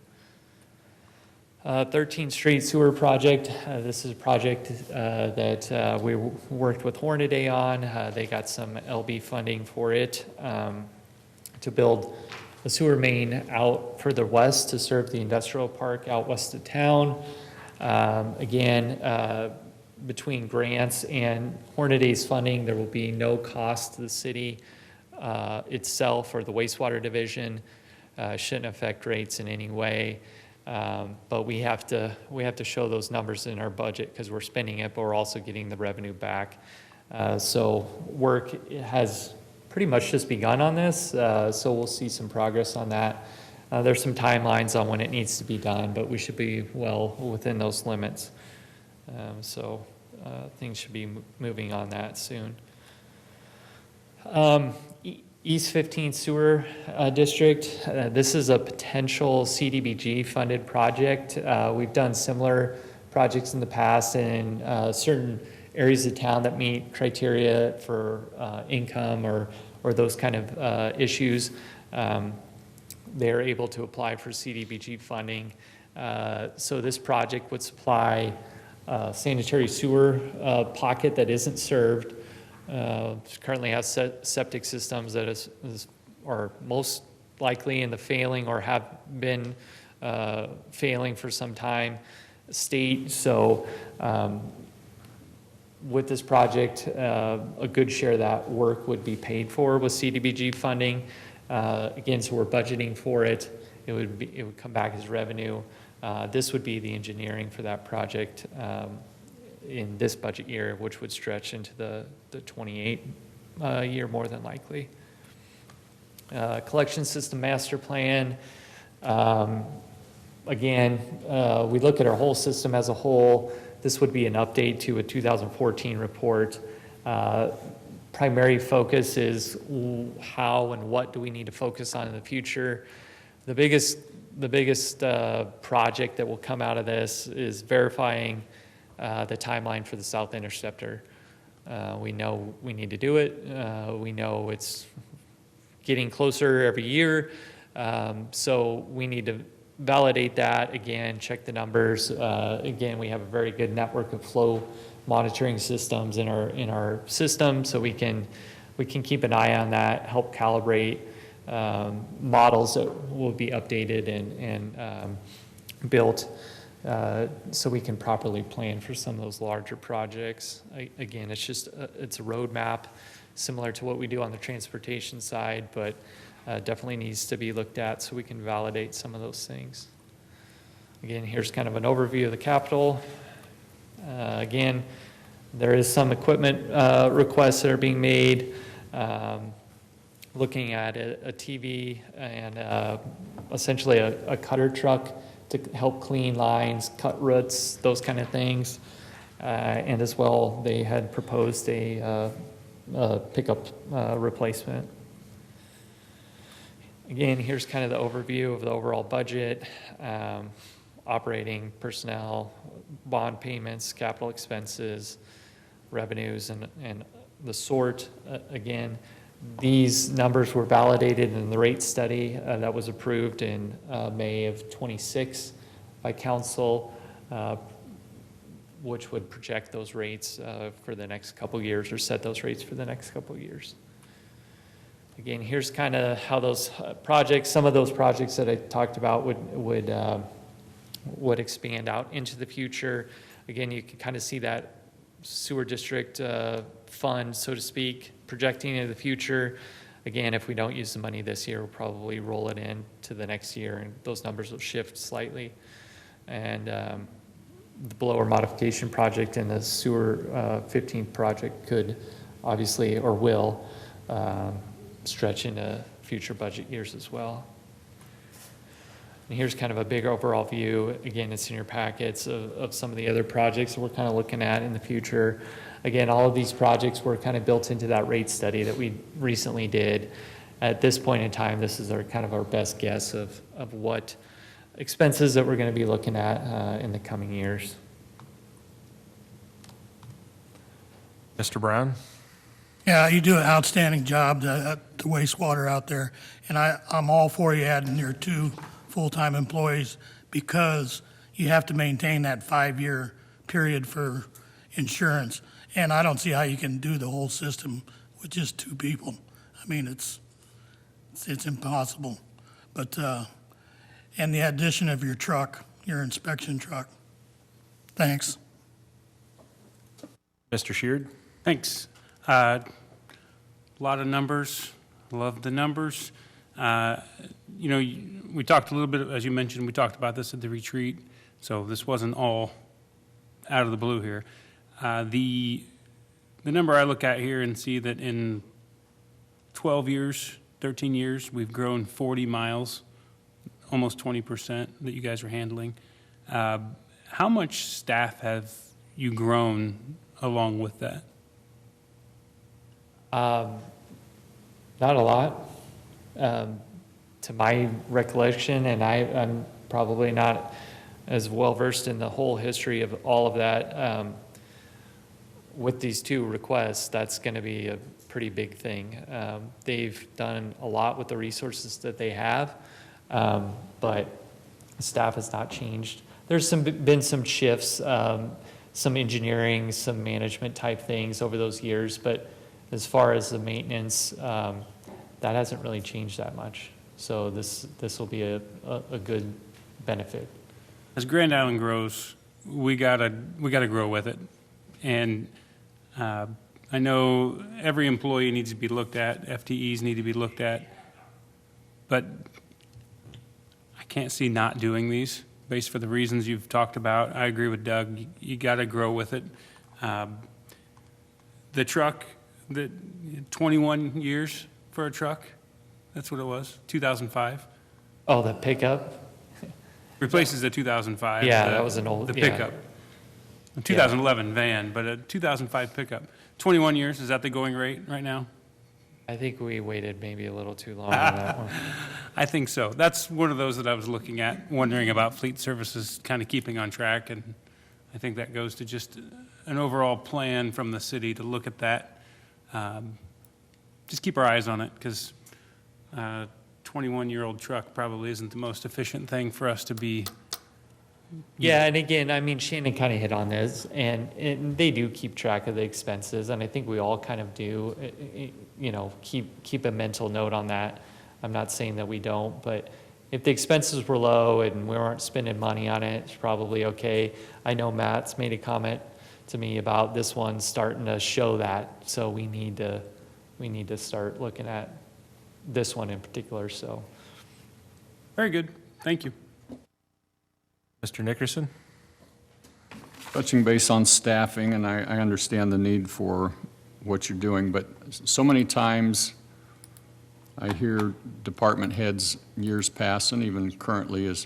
13th Street Sewer Project. This is a project that we worked with Hornaday on. They got some LB funding for it to build a sewer main out further west to serve the industrial park out west of town. Again, between grants and Hornaday's funding, there will be no cost to the city itself or the wastewater division. Shouldn't affect rates in any way. But we have to show those numbers in our budget because we're spending it, but we're also getting the revenue back. So work has pretty much just begun on this. So we'll see some progress on that. There's some timelines on when it needs to be done, but we should be well within those limits. So things should be moving on that soon. East 15th Sewer District, this is a potential CDBG funded project. We've done similar projects in the past in certain areas of town that meet criteria for income or those kind of issues. They're able to apply for CDBG funding. So this project would supply sanitary sewer pocket that isn't served. Currently has septic systems that are most likely in the failing or have been failing for some time, state. So with this project, a good share of that work would be paid for with CDBG funding. Again, so we're budgeting for it. It would come back as revenue. This would be the engineering for that project in this budget year, which would stretch into the 28 year more than likely. Collection system master plan. Again, we look at our whole system as a whole. This would be an update to a 2014 report. Primary focus is how and what do we need to focus on in the future. The biggest project that will come out of this is verifying the timeline for the South Interceptor. We know we need to do it. We know it's getting closer every year. So we need to validate that, again, check the numbers. Again, we have a very good network of flow monitoring systems in our system, so we can keep an eye on that, help calibrate models that will be updated and built so we can properly plan for some of those larger projects. Again, it's a roadmap similar to what we do on the transportation side, but definitely needs to be looked at so we can validate some of those things. Again, here's kind of an overview of the capital. Again, there is some equipment requests that are being made. Looking at a TV and essentially a cutter truck to help clean lines, cut roots, those kind of things. And as well, they had proposed a pickup replacement. Again, here's kind of the overview of the overall budget, operating personnel, bond payments, capital expenses, revenues, and the sort. Again, these numbers were validated in the rate study that was approved in May of 26 by council, which would project those rates for the next couple of years or set those rates for the next couple of years. Again, here's kind of how those projects, some of those projects that I talked about would expand out into the future. Again, you can kind of see that sewer district fund, so to speak, projecting into the future. Again, if we don't use the money this year, we'll probably roll it in to the next year, and those numbers will shift slightly. And the blower modification project and the sewer 15 project could obviously, or will, stretch into future budget years as well. And here's kind of a big overall view. Again, it's in your packets of some of the other projects that we're kind of looking at in the future. Again, all of these projects were kind of built into that rate study that we recently did. At this point in time, this is our kind of our best guess of what expenses that we're going to be looking at in the coming years. Mr. Brown? Yeah, you do an outstanding job, the wastewater out there, and I'm all for you adding your 2 full-time employees because you have to maintain that 5-year period for insurance, and I don't see how you can do the whole system with just 2 people. I mean, it's impossible. But and the addition of your truck, your inspection truck. Thanks. Mr. Sheard? Thanks. A lot of numbers, love the numbers. You know, we talked a little bit, as you mentioned, we talked about this at the retreat, so this wasn't all out of the blue here. The number I look at here and see that in 12 years, 13 years, we've grown 40 miles, almost 20% that you guys are handling. How much staff have you grown along with that? Not a lot, to my recollection, and I'm probably not as well versed in the whole history of all of that. With these 2 requests, that's going to be a pretty big thing. They've done a lot with the resources that they have, but staff has not changed. There's been some shifts, some engineering, some management type things over those years, but as far as the maintenance, that hasn't really changed that much. So this will be a good benefit. As Grand Island grows, we gotta grow with it. And I know every employee needs to be looked at, FTEs need to be looked at, but I can't see not doing these based for the reasons you've talked about. I agree with Doug. You gotta grow with it. The truck, the 21 years for a truck, that's what it was, 2005. Oh, the pickup? Replaces the 2005. Yeah, that was an old- The yeah. pickup. A 2011 van, but a 2005 pickup. 21 years, is that the going rate right now? I think we waited maybe a little too long on that one. I think so. That's one of those that I was looking at, wondering about fleet services kind of keeping on track, and I think that goes to just an overall plan from the city to look at that. Just keep our eyes on it, because 21-year-old truck probably isn't the most efficient thing for us to be. Yeah, and again, I mean, Shannon kind of hit on this, and they do keep track of the expenses, and I think we all kind of do, you know, keep a mental note on that. I'm not saying that we don't, but if the expenses were low and we weren't spending money on it, it's probably okay. I know Matt's made a comment to me about this one starting to show that, so we need to start looking at this one in particular, so. Very good. Thank you. Mr. Nickerson? Touching base on staffing, and I understand the need for what you're doing, but so many times I hear department heads years past and even currently is,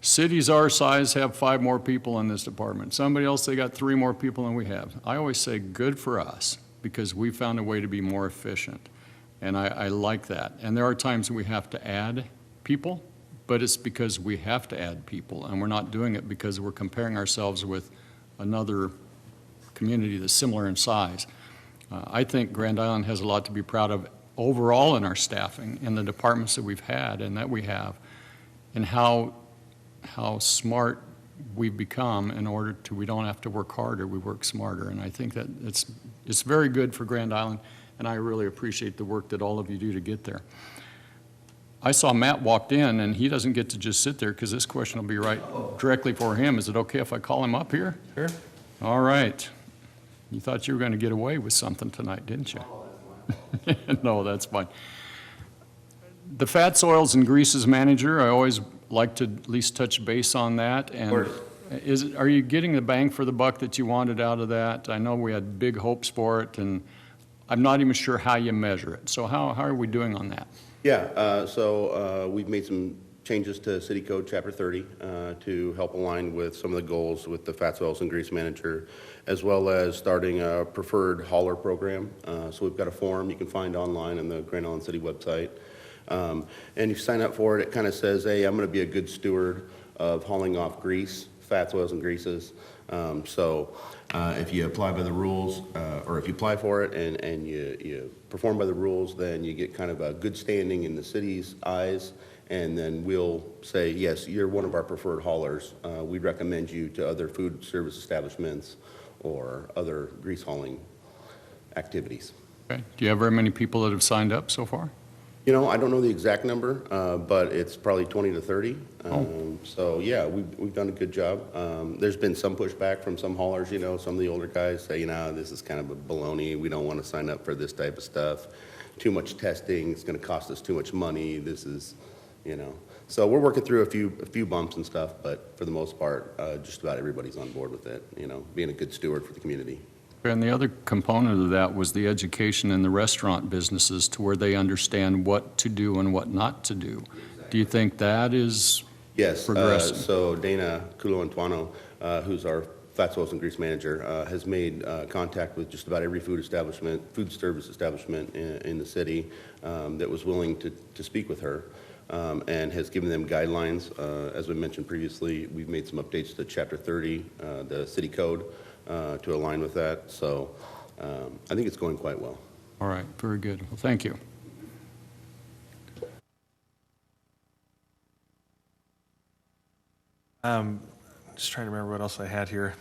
cities our size have 5 more people in this department. Somebody else, they got 3 more people than we have. I always say, good for us, because we found a way to be more efficient. And I like that. And there are times we have to add people, but it's because we have to add people, and we're not doing it because we're comparing ourselves with another community that's similar in size. I think Grand Island has a lot to be proud of overall in our staffing, in the departments that we've had and that we have, and how smart we've become in order to, we don't have to work harder, we work smarter. And I think that it's very good for Grand Island, and I really appreciate the work that all of you do to get there. I saw Matt walked in, and he doesn't get to just sit there because this question will be right directly for him. Is it okay if I call him up here? Sure. All right. You thought you were going to get away with something tonight, didn't you? No, that's fine. The fats, oils, and greases manager, I always like to at least touch base on that. And are you getting the bang for the buck that you wanted out of that? I know we had big hopes for it, and I'm not even sure how you measure it. So how are we doing on that? Yeah, so we've made some changes to City Code Chapter 30 to help align with some of the goals with the Fats, Oils, and Grease Manager, as well as starting a preferred hauler program. So we've got a form you can find online on the Grand Island City website. And if you sign up for it, it kind of says, hey, I'm going to be a good steward of hauling off grease, fats, oils, and greases. If you apply by the rules, or if you apply for it and you perform by the rules, then you get kind of a good standing in the city's eyes, and then we'll say, yes, you're one of our preferred haulers. We recommend you to other food service establishments or other grease hauling activities. Okay. Do you have very many people that have signed up so far? You know, I don't know the exact number, but it's probably 20 to 30. So yeah, we've done a good job. There's been some pushback from some haulers, you know, some of the older guys say, you know, this is kind of a baloney. We don't want to sign up for this type of stuff. Too much testing, it's going to cost us too much money. This is, you know. So we're working through a few bumps and stuff, but for the most part, just about everybody's on board with it, you know, being a good steward for the community. And the other component of that was the education in the restaurant businesses to where they understand what to do and what not to do. Do you think that is progressing? So Dana Culo-Antuano, who's our Fats, Oils, and Grease Manager, has made contact with just about every food service establishment in the city that was willing to speak with her, and has given them guidelines. As we mentioned previously, we've made some updates to Chapter 30, the city code, to align with that. So I think it's going quite well. All right, very good. Well, thank you. Just trying to remember what else I had here.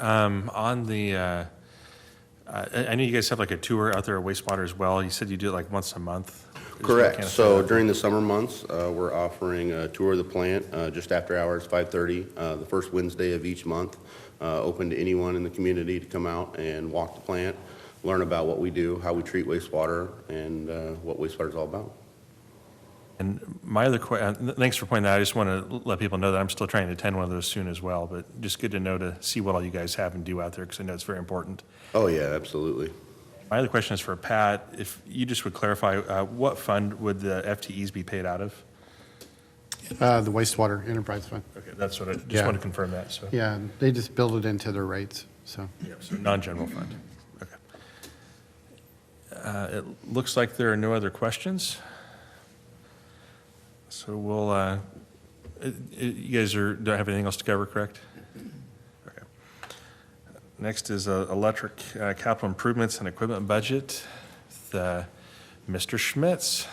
On the I know you guys have like a tour out there at wastewater as well. You said you do it like once a month? Correct. So during the summer months, we're offering a tour of the plant just after hours, 5:30, the first Wednesday of each month. Open to anyone in the community to come out and walk the plant, learn about what we do, how we treat wastewater, and what wastewater is all about. And my other thanks for pointing that out. I just want to let people know that I'm still trying to attend one of those soon as well, but just good to know to see what all you guys have and do out there because I know it's very important. Oh, yeah, absolutely. My other question is for Pat. If you just would clarify, what fund would the FTEs be paid out of? The wastewater enterprise fund. Okay, that's what I just Yeah. want to confirm that, so. Yeah, they just build it into their rates, so. Yep, so non-general fund. Okay. It looks like there are no other questions. So we'll, you guys don't have anything else to cover, correct? Okay. Next is electric capital improvements and equipment budget. Mr. Schmitz.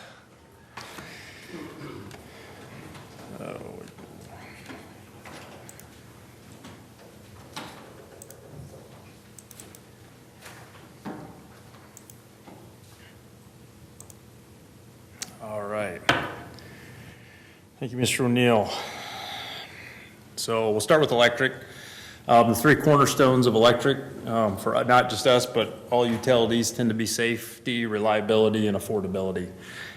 All right. Thank you, Mr. O'Neill. So we'll start with electric. The three cornerstones of electric for not just us, but all utilities tend to be safety, reliability, and affordability.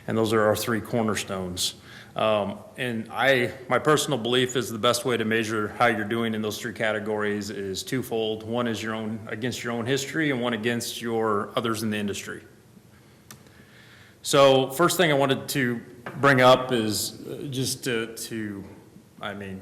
And those are our three cornerstones. And my personal belief is the best way to measure how you're doing in those three categories is twofold. One is against your own history, and one against your others in the industry. So first thing I wanted to bring up is just to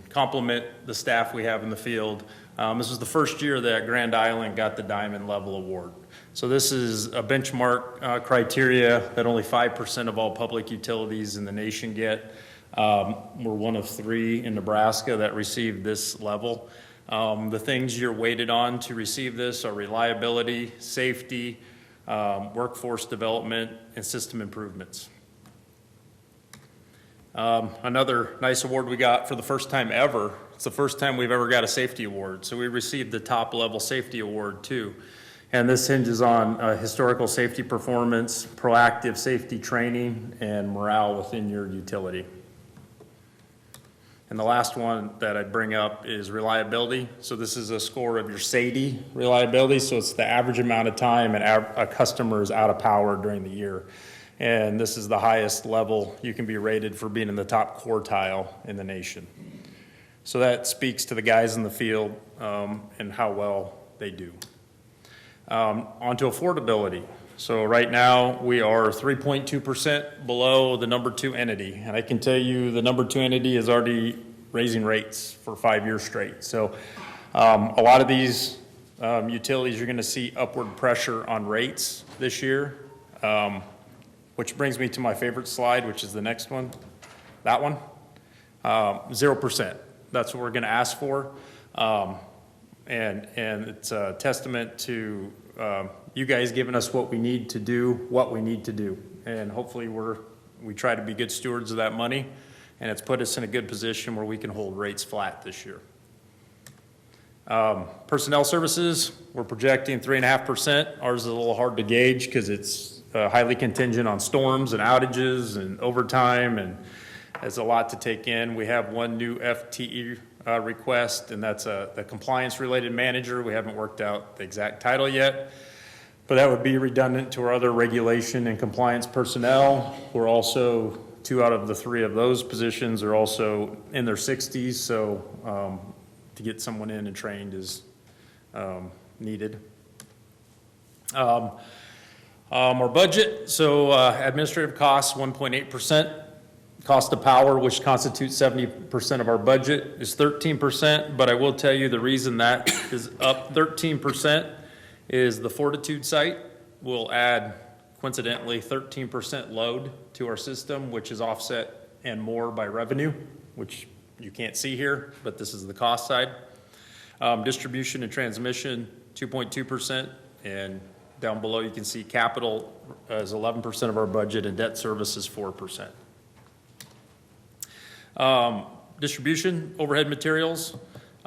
compliment the staff we have in the field. This is the first year that Grand Island got the Diamond Level Award. So this is a benchmark criteria that only 5% of all public utilities in the nation get. We're one of 3 in Nebraska that received this level. The things you're weighted on to receive this are reliability, safety, workforce development, and system improvements. Another nice award we got for the first time ever. It's the first time we've ever got a safety award. So we received the top level safety award too. And this hinges on historical safety performance, proactive safety training, and morale within your utility. And the last one that I'd bring up is reliability. So this is a score of your SAIDI reliability. So it's the average amount of time a customer is out of power during the year. And this is the highest level you can be rated for being in the top quartile in the nation. So that speaks to the guys in the field and how well they do. Onto affordability. So right now we are 3.2% below the number 2 entity. And I can tell you the number 2 entity is already raising rates for 5 years straight. So a lot of these utilities, you're going to see upward pressure on rates this year. Which brings me to my favorite slide, which is the next one, that one. 0%, that's what we're gonna ask for. And it's a testament to you guys giving us what we need to do. And hopefully we try to be good stewards of that money, and it's put us in a good position where we can hold rates flat this year. Personnel services, we're projecting 3.5%. Ours is a little hard to gauge because it's highly contingent on storms and outages and overtime, and it's a lot to take in. We have one new FTE request, and that's the compliance-related manager. We haven't worked out the exact title yet, but that would be redundant to our other regulation and compliance personnel. We're also, 2 out of the 3 of those positions are also in their 60s, so to get someone in and trained is needed. Our budget, so administrative costs, 1.8%. Cost of power, which constitutes 70% of our budget, is 13%. But I will tell you the reason that is up 13% is the Fortitude site will add, coincidentally, 13% load to our system, which is offset and more by revenue, which you can't see here, but this is the cost side. Distribution and transmission, 2.2%, and down below, you can see capital is 11% of our budget and debt service is 4%. Distribution, overhead materials,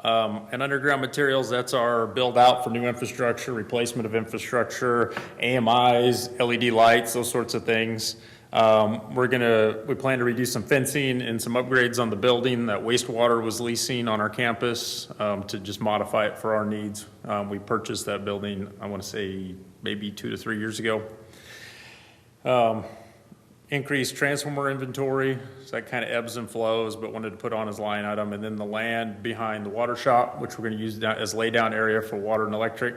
And underground materials, that's our build out for new infrastructure, replacement of infrastructure, AMIs, LED lights, those sorts of things. We plan to redo some fencing and some upgrades on the building that wastewater was leasing on our campus, to just modify it for our needs. We purchased that building, I want to say maybe 2 to 3 years ago. Increased transformer inventory, so that kind of ebbs and flows, but wanted to put on as line item. And then the land behind the water shop, which we're going to use as laydown area for water and electric.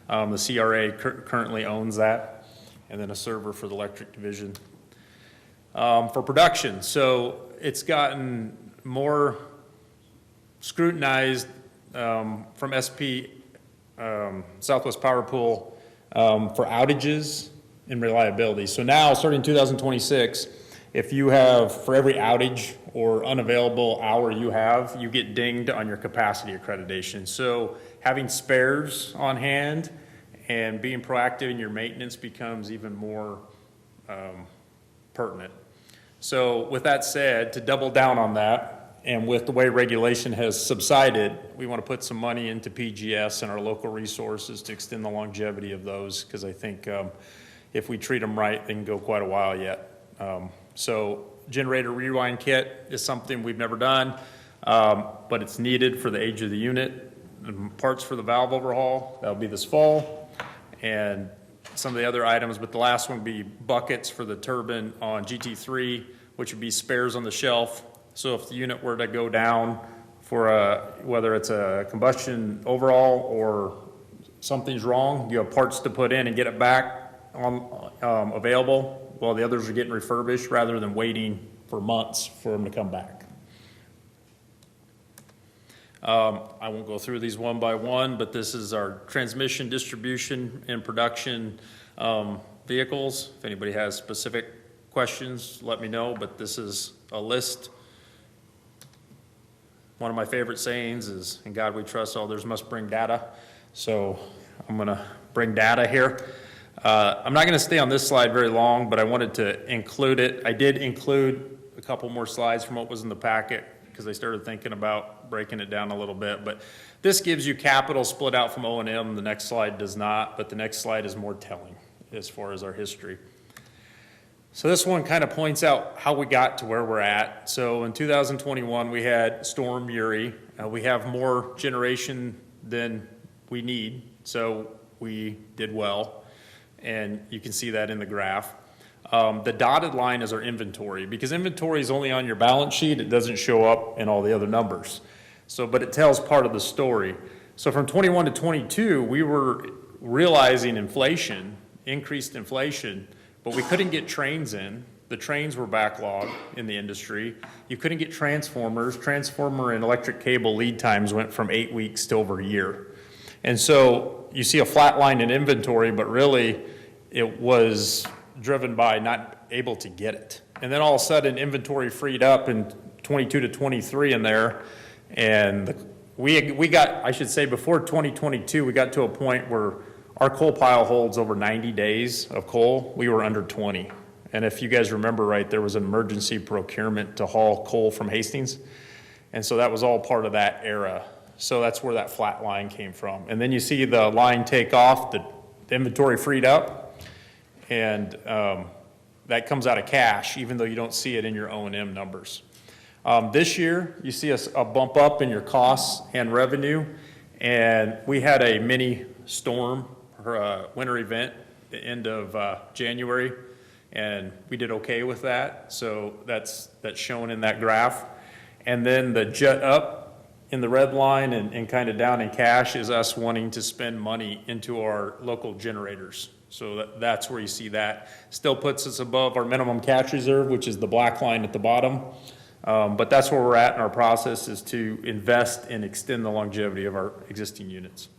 The CRA currently owns that, and then a server for the electric division. For production, so it's gotten more scrutinized from SP, Southwest Power Pool, for outages and reliability. So now, starting 2026, if you have, for every outage or unavailable hour you have, you get dinged on your capacity accreditation. So having spares on hand and being proactive in your maintenance becomes even more pertinent. So with that said, to double down on that, and with the way regulation has subsided, we want to put some money into PGS and our local resources to extend the longevity of those, because I think if we treat them right, they can go quite a while yet. So generator rewind kit is something we've never done, but it's needed for the age of the unit. And parts for the valve overhaul, that'll be this fall. And some of the other items, but the last one would be buckets for the turbine on GT3, which would be spares on the shelf. So if the unit were to go down for whether it's a combustion overhaul or something's wrong, you have parts to put in and get it back on available while the others are getting refurbished, rather than waiting for months for them to come back. I won't go through these one by one, but this is our transmission, distribution, and production vehicles. If anybody has specific questions, let me know, but this is a list. One of my favorite sayings is, "In God we trust, others must bring data." So I'm going to bring data here. I'm not going to stay on this slide very long, but I wanted to include it. I did include a couple more slides from what was in the packet, because I started thinking about breaking it down a little bit. But this gives you capital split out from O&M. The next slide does not, but the next slide is more telling as far as our history. So this one kind of points out how we got to where we're at. So in 2021, we had Storm Uri. We have more generation than we need, so we did well. And you can see that in the graph. The dotted line is our inventory, because inventory is only on your balance sheet. It doesn't show up in all the other numbers. So, but it tells part of the story. So from 21 to 22, we were realizing inflation, increased inflation, but we couldn't get trains in. The trains were backlogged in the industry. You couldn't get transformers. Transformer and electric cable lead times went from 8 weeks to over a year. And so you see a flat line in inventory, but really it was driven by not able to get it. And then all of a sudden inventory freed up in 22 to 23 in there. And we got, I should say, before 2022, we got to a point where our coal pile holds over 90 days of coal. We were under 20. And if you guys remember right, there was an emergency procurement to haul coal from Hastings. And so that was all part of that era. So that's where that flat line came from. And then you see the line take off, the inventory freed up, and that comes out of cash, even though you don't see it in your O&M numbers. This year, you see a bump up in your costs and revenue, and we had a mini storm or a winter event at the end of January, and we did okay with that. So that's shown in that graph. And then the jet up in the red line and kind of down in cash is us wanting to spend money into our local generators. So that's where you see that. Still puts us above our minimum cash reserve, which is the black line at the bottom. But that's where we're at in our process, is to invest and extend the longevity of our existing units.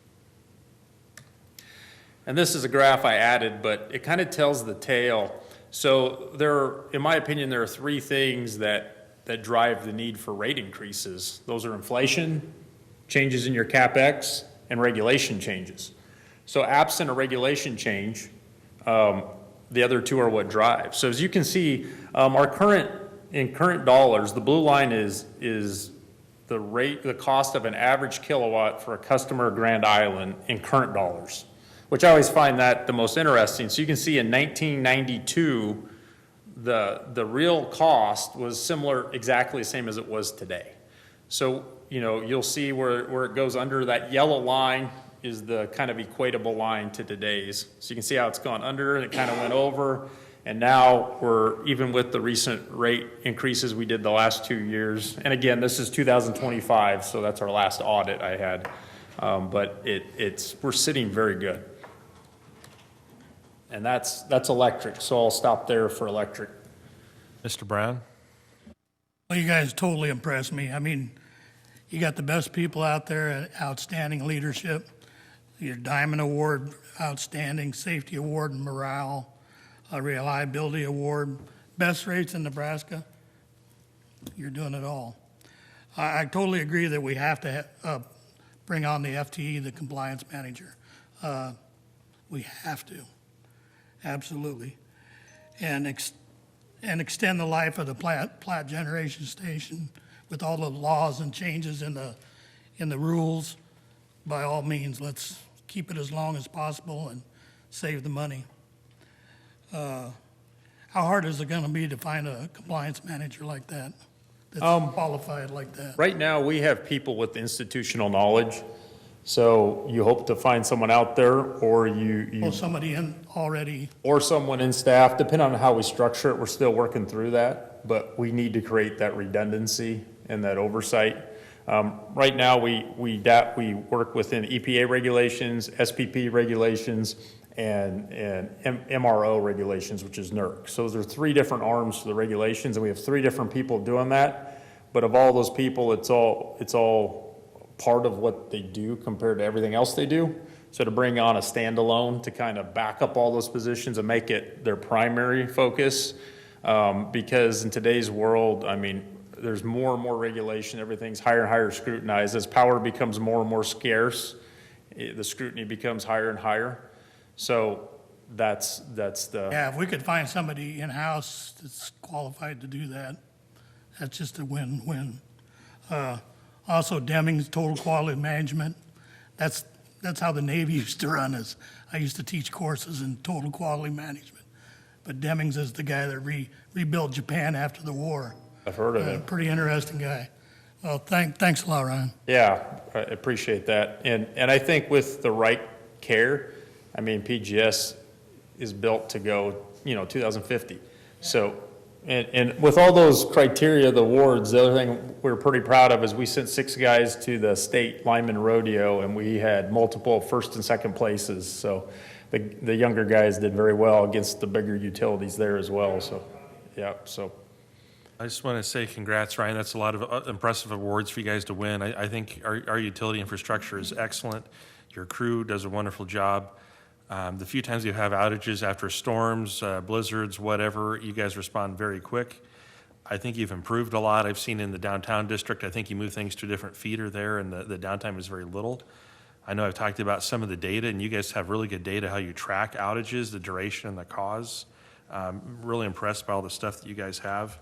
And this is a graph I added, but it kind of tells the tale. So in my opinion, there are three things that drive the need for rate increases. Those are inflation, changes in your CapEx, and regulation changes. So absent a regulation change, the other two are what drive. So as you can see, in current dollars, the blue line is the cost of an average kilowatt for a customer at Grand Island in current dollars, which I always find that the most interesting. So you can see in 1992, the real cost was similar, exactly the same as it was today. So, you know, you'll see where it goes under that yellow line is the kind of equatable line to today's. So you can see how it's gone under and it kind of went over. And now we're, even with the recent rate increases we did the last 2 years, and again, this is 2025, so that's our last audit I had. But we're sitting very good. And that's electric, so I'll stop there for electric. Mr. Brown? Well, you guys totally impressed me. I mean, you got the best people out there, outstanding leadership, your Diamond Award, outstanding safety award and morale, a reliability award, best rates in Nebraska. You're doing it all. I totally agree that we have to bring on the FTE, the compliance manager. We have to, absolutely. And extend the life of the Platte Generation Station with all the laws and changes in the rules. By all means, let's keep it as long as possible and save the money. How hard is it going to be to find a compliance manager like that, that's qualified like that? Right now, we have people with institutional knowledge. So you hope to find someone out there, or Or somebody in already. or someone in staff, depending on how we structure it. We're still working through that, but we need to create that redundancy and that oversight. Right now, we work within EPA regulations, SPP regulations, and MRO regulations, which is NERC. So those are 3 different arms to the regulations, and we have 3 different people doing that. But of all those people, it's all part of what they do compared to everything else they do. So to bring on a standalone to kind of back up all those positions and make it their primary focus, because in today's world, I mean, there's more and more regulation, everything's higher and higher scrutinized. As power becomes more and more scarce, the scrutiny becomes higher and higher. So that's the... Yeah, if we could find somebody in-house that's qualified to do that, that's just a win-win. Also, Deming's Total Quality Management, that's how the Navy used to run us. I used to teach courses in total quality management. But Deming's is the guy that rebuilt Japan after the war. I've heard of him. Pretty interesting guy. Well, thanks a lot, Ryan. Yeah, I appreciate that. And I think with the right care, I mean, PGS is built to go, 2050. So, and with all those criteria, the awards, the other thing we're pretty proud of is we sent 6 guys to the state lineman rodeo, and we had multiple first and second places. So the younger guys did very well against the bigger utilities there as well. So, yeah, so. I just want to say congrats, Ryan. That's a lot of impressive awards for you guys to win. I think our utility infrastructure is excellent. Your crew does a wonderful job. The few times you have outages after storms, blizzards, whatever, you guys respond very quick. I think you've improved a lot. I've seen in the downtown district, I think you move things to a different feeder there, and the downtime is very little. I know I've talked about some of the data, and you guys have really good data, how you track outages, the duration and the cause. Really impressed by all the stuff that you guys have.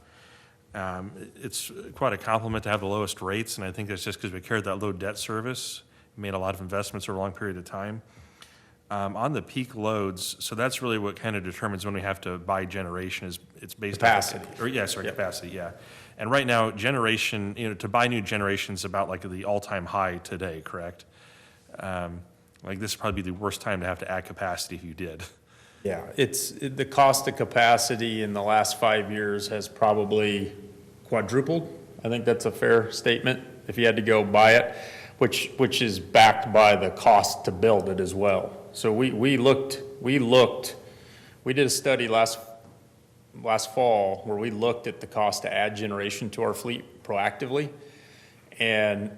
It's quite a compliment to have the lowest rates, and I think that's just because we carried that low debt service, made a lot of investments over a long period of time. On the peak loads, so that's really what kind of determines when we have to buy generation. Is it's based Capacity. on capacity, yeah. And right now, generation, to buy new generation is about like the all-time high today, correct? Like this would probably be the worst time to have to add capacity if you did. Yeah, the cost of capacity in the last 5 years has probably quadrupled. I think that's a fair statement if you had to go buy it, which is backed by the cost to build it as well. So we did a study last fall where we looked at the cost to add generation to our fleet proactively, and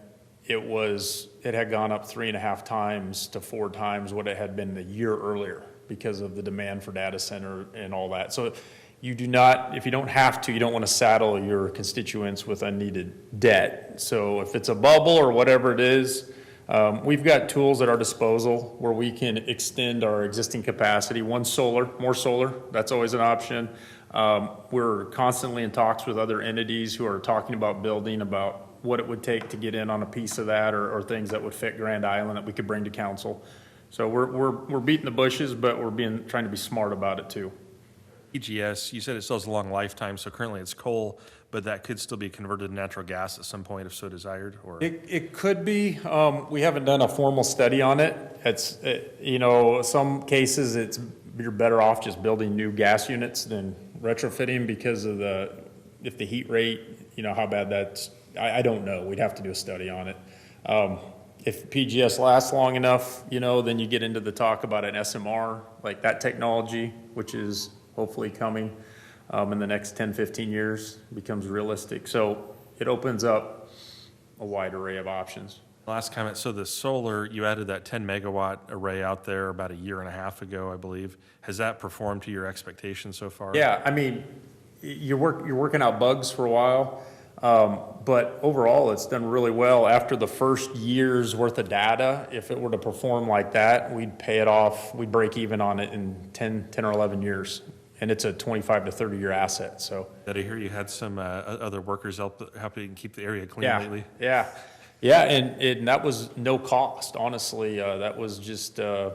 it had gone up 3.5 times to 4 times what it had been the year earlier because of the demand for data center and all that. So if you don't have to, you don't want to saddle your constituents with unneeded debt. So if it's a bubble or whatever it is, we've got tools at our disposal where we can extend our existing capacity. More solar, that's always an option. We're constantly in talks with other entities who are talking about building about what it would take to get in on a piece of that, or things that would fit Grand Island that we could bring to council. So we're beating the bushes, but we're trying to be smart about it too. PGS, you said it still has a long lifetime, so currently it's coal, but that could still be converted to natural gas at some point if so desired, or? It could be. We haven't done a formal study on it. It's, some cases you're better off just building new gas units than retrofitting because of if the heat rate, how bad that's, I don't know. We'd have to do a study on it. If PGS lasts long enough, then you get into the talk about an SMR, like that technology, which is hopefully coming in the next 10, 15 years, becomes realistic. So it opens up a wide array of options. Last comment, so the solar, you added that 10 megawatt array out there about a year and a half ago, I believe. Has that performed to your expectations so far? Yeah, I mean, you're working out bugs for a while, but overall it's done really well. After the first year's worth of data, if it were to perform like that, we'd pay it off, we'd break even on it in 10 or 11 years. And it's a 25 to 30 year asset, so. Did I hear you had some other workers helping keep the area clean lately? Yeah, and that was no cost, honestly. That was just, it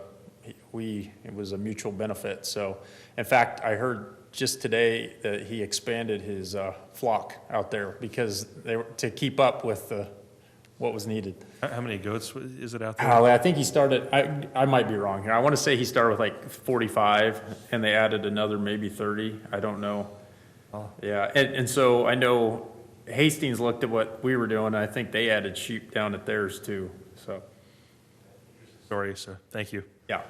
was a mutual benefit. So, in fact, I heard just today that he expanded his flock out there because to keep up with what was needed. How many goats is it out there? I think he started, I might be wrong here. I want to say he started with like 45 and they added another maybe 30. I don't know. Oh. Yeah, and so I know Hastings looked at what we were doing, and I think they added sheep down at theirs too, so. Sorry, sir. Thank you. Yeah.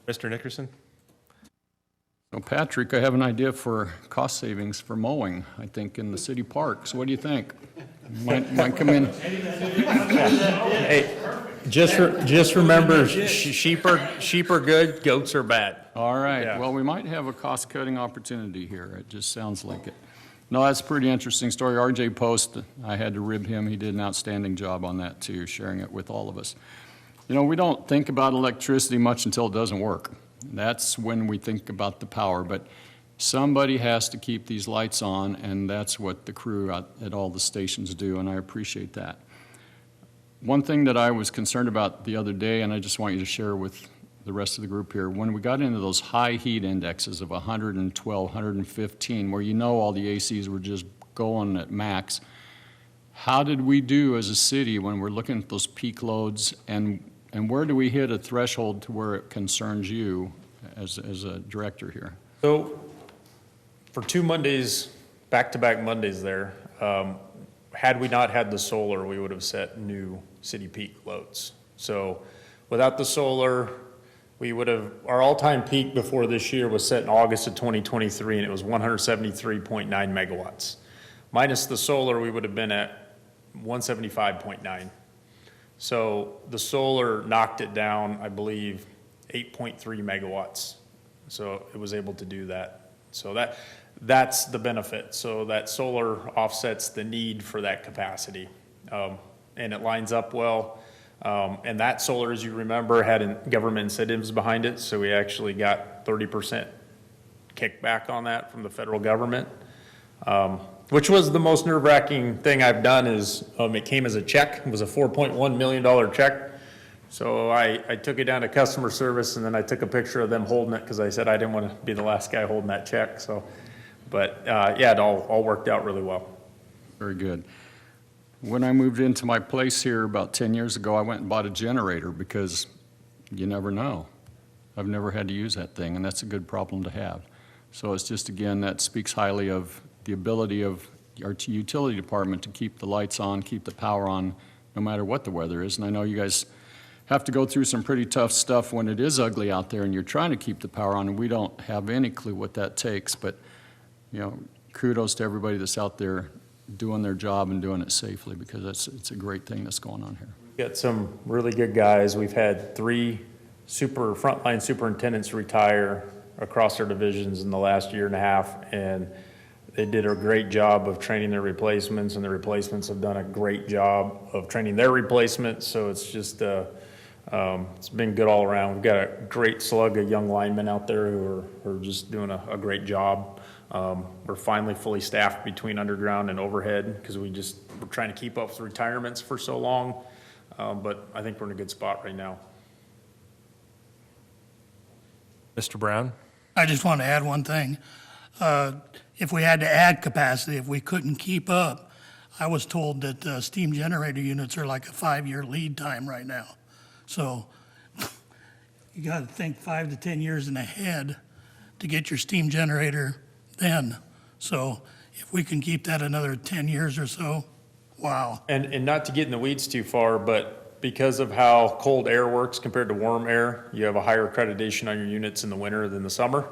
Mr. Nickerson? So Patrick, I have an idea for cost savings for mowing, I think, in the city parks. What do you think? Might come in. Hey, just remember, sheep are good, goats are bad. All right, Yeah. well, we might have a cost-cutting opportunity here. It just sounds like it. No, that's a pretty interesting story. RJ Post, I had to rib him. He did an outstanding job on that too, sharing it with all of us. We don't think about electricity much until it doesn't work. That's when we think about the power, but somebody has to keep these lights on, and that's what the crew at all the stations do, and I appreciate that. One thing that I was concerned about the other day, and I just want you to share with the rest of the group here, when we got into those high heat indexes of 112, 115, where all the ACs were just going at max, how did we do as a city when we're looking at those peak loads, and where do we hit a threshold to where it concerns you as a director here? So, for 2 Mondays, back-to-back Mondays there, had we not had the solar, we would have set new city peak loads. So, without the solar, our all-time peak before this year was set in August of 2023, and it was 173.9 megawatts. Minus the solar, we would have been at 175.9. So the solar knocked it down, I believe, 8.3 megawatts. So it was able to do that. So that's the benefit. So that solar offsets the need for that capacity. And it lines up well. And that solar, as you remember, had government incentives behind it. So we actually got 30% kickback on that from the federal government. Which was the most nerve-wracking thing I've done is it came as a check. It was a $4.1 million check. So I took it down to customer service, and then I took a picture of them holding it because I said I didn't want to be the last guy holding that check. So, but yeah, it all worked out really well. Very good. When I moved into my place here about 10 years ago, I went and bought a generator because you never know. I've never had to use that thing, and that's a good problem to have. So it's just, again, that speaks highly of the ability of our utility department to keep the lights on, keep the power on, no matter what the weather is. And I know you guys have to go through some pretty tough stuff when it is ugly out there and you're trying to keep the power on, and we don't have any clue what that takes. But, kudos to everybody that's out there doing their job and doing it safely, because it's a great thing that's going on here. We've got some really good guys. We've had 3 frontline superintendents retire across our divisions in the last year and a half, and they did a great job of training their replacements, and the replacements have done a great job of training their replacements. So it's just It's been good all around. We've got a great slug of young linemen out there who are just doing a great job. We're finally fully staffed between underground and overhead because we're trying to keep up with retirements for so long. But I think we're in a good spot right now. Mr. Brown? I just want to add one thing. If we had to add capacity, if we couldn't keep up, I was told that steam generator units are like a 5-year lead time right now. So you got to think 5 to 10 years in ahead to get your steam generator then. So if we can keep that another 10 years or so, wow. And not to get in the weeds too far, but because of how cold air works compared to warm air, you have a higher accreditation on your units in the winter than the summer.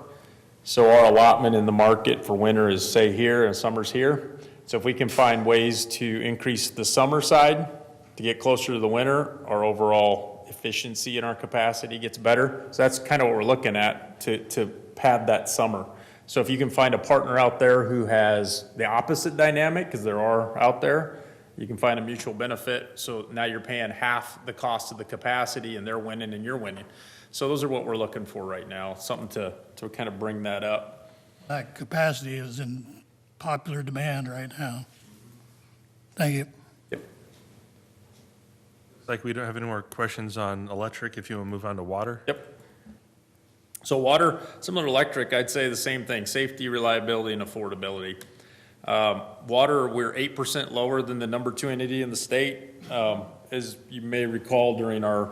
So our allotment in the market for winter is, say, here, and summer's here. So if we can find ways to increase the summer side to get closer to the winter, our overall efficiency in our capacity gets better. So that's kind of what we're looking at to pad that summer. So if you can find a partner out there who has the opposite dynamic, because there are out there, you can find a mutual benefit. So now you're paying half the cost of the capacity and they're winning and you're winning. So those are what we're looking for right now, something to kind of bring that up. That capacity is in popular demand right now. Thank you. Yep. Looks like we don't have any more questions on electric. If you want to move on to water. Yep. So water, similar to electric, I'd say the same thing, safety, reliability, and affordability. Water, we're 8% lower than the number 2 entity in the state. As you may recall during our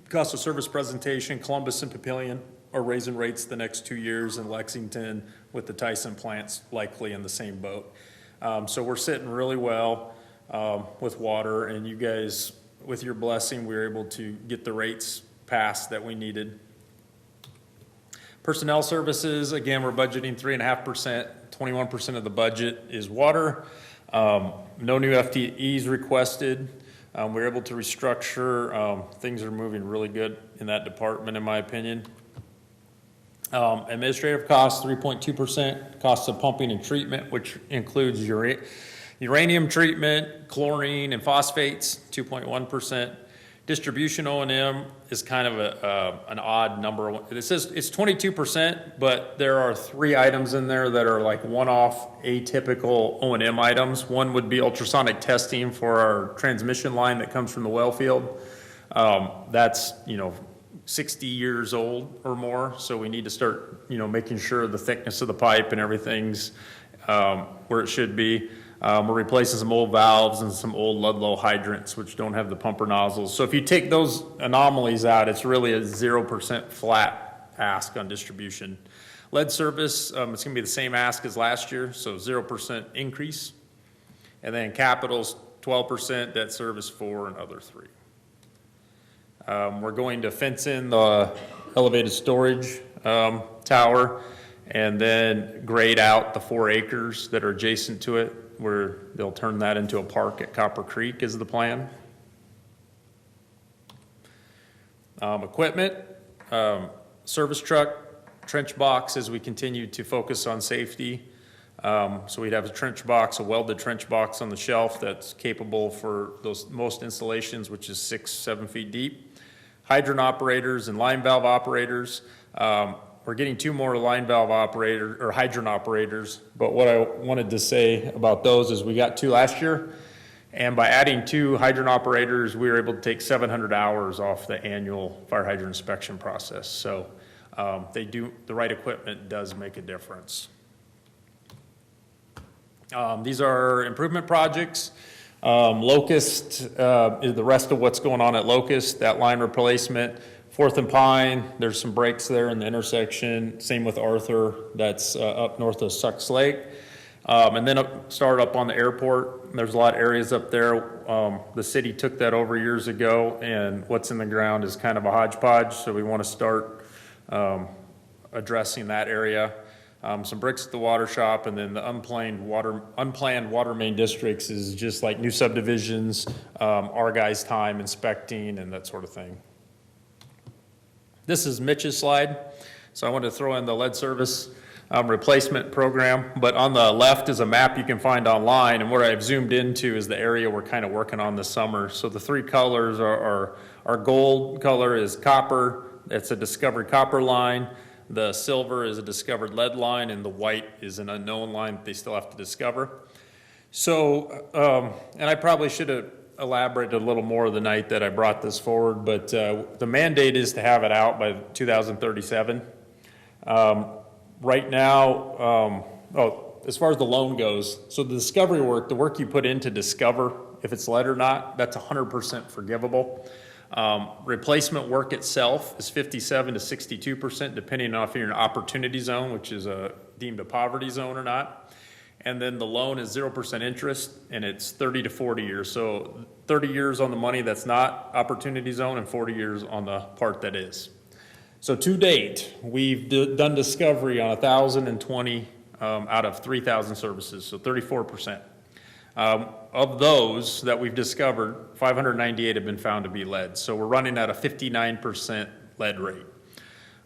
cost of service presentation, Columbus and Papillion are raising rates the next 2 years, and Lexington with the Tyson plants likely in the same boat. So we're sitting really well with water, and you guys, with your blessing, we were able to get the rates passed that we needed. Personnel services, again, we're budgeting 3.5%. 21% of the budget is water. No new FTEs requested. We're able to restructure. Things are moving really good in that department, in my opinion. Administrative costs, 3.2%. Costs of pumping and treatment, which includes uranium treatment, chlorine, and phosphates, 2.1%. Distribution O&M is kind of an odd number. It says it's 22%, but there are 3 items in there that are like one-off atypical O&M items. One would be ultrasonic testing for our transmission line that comes from the well field. That's, 60 years old or more, so we need to start, making sure the thickness of the pipe and everything's where it should be. We're replacing some old valves and some old Ludlow hydrants, which don't have the pumper nozzles. So if you take those anomalies out, it's really a 0% flat ask on distribution. Lead service, it's going to be the same ask as last year, so 0% increase. And then capital's 12%, debt service 4%, and other 3%. We're going to fence in the elevated storage tower and then grade out the 4 acres that are adjacent to it, where they'll turn that into a park at Copper Creek is the plan. Equipment, service truck, trench box as we continue to focus on safety. So we'd have a trench box, a welded trench box on the shelf that's capable for those most installations, which is 6-7 feet deep. Hydrant operators and line valve operators. We're getting 2 more line valve operator or hydrant operators, but what I wanted to say about those is we got 2 last year, and by adding 2 hydrant operators, we were able to take 700 hours off the annual fire hydrant inspection process. So the right equipment does make a difference. These are improvement projects. Locust is the rest of what's going on at Locust, that line replacement. 4th and Pine, there's some breaks there in the intersection. Same with Arthur, that's up north of Sucks Lake. And then start up on the airport. There's a lot of areas up there. The city took that over years ago, and what's in the ground is kind of a hodgepodge, so we want to start addressing that area. Some bricks at the water shop, and then the unplanned water main districts is just like new subdivisions, our guys' time inspecting and that sort of thing. This is Mitch's slide. So I wanted to throw in the lead service replacement program. But on the left is a map you can find online, and what I've zoomed into is the area we're kind of working on this summer. So the three colors are gold color is copper. It's a discovered copper line. The silver is a discovered lead line, and the white is an unknown line that they still have to discover. So, and I probably should have elaborated a little more the night that I brought this forward, but the mandate is to have it out by 2037. Right now, as far as the loan goes, so the discovery work, the work you put in to discover if it's lead or not, that's 100% forgivable. Replacement work itself is 57 to 62%, depending on if you're in an opportunity zone, which is deemed a poverty zone or not. And then the loan is 0% interest, and it's 30 to 40 years. So 30 years on the money that's not opportunity zone and 40 years on the part that is. So to date, we've done discovery on 1,020 out of 3,000 services, so 34%. Of those that we've discovered, 598 have been found to be lead. So we're running at a 59% lead rate.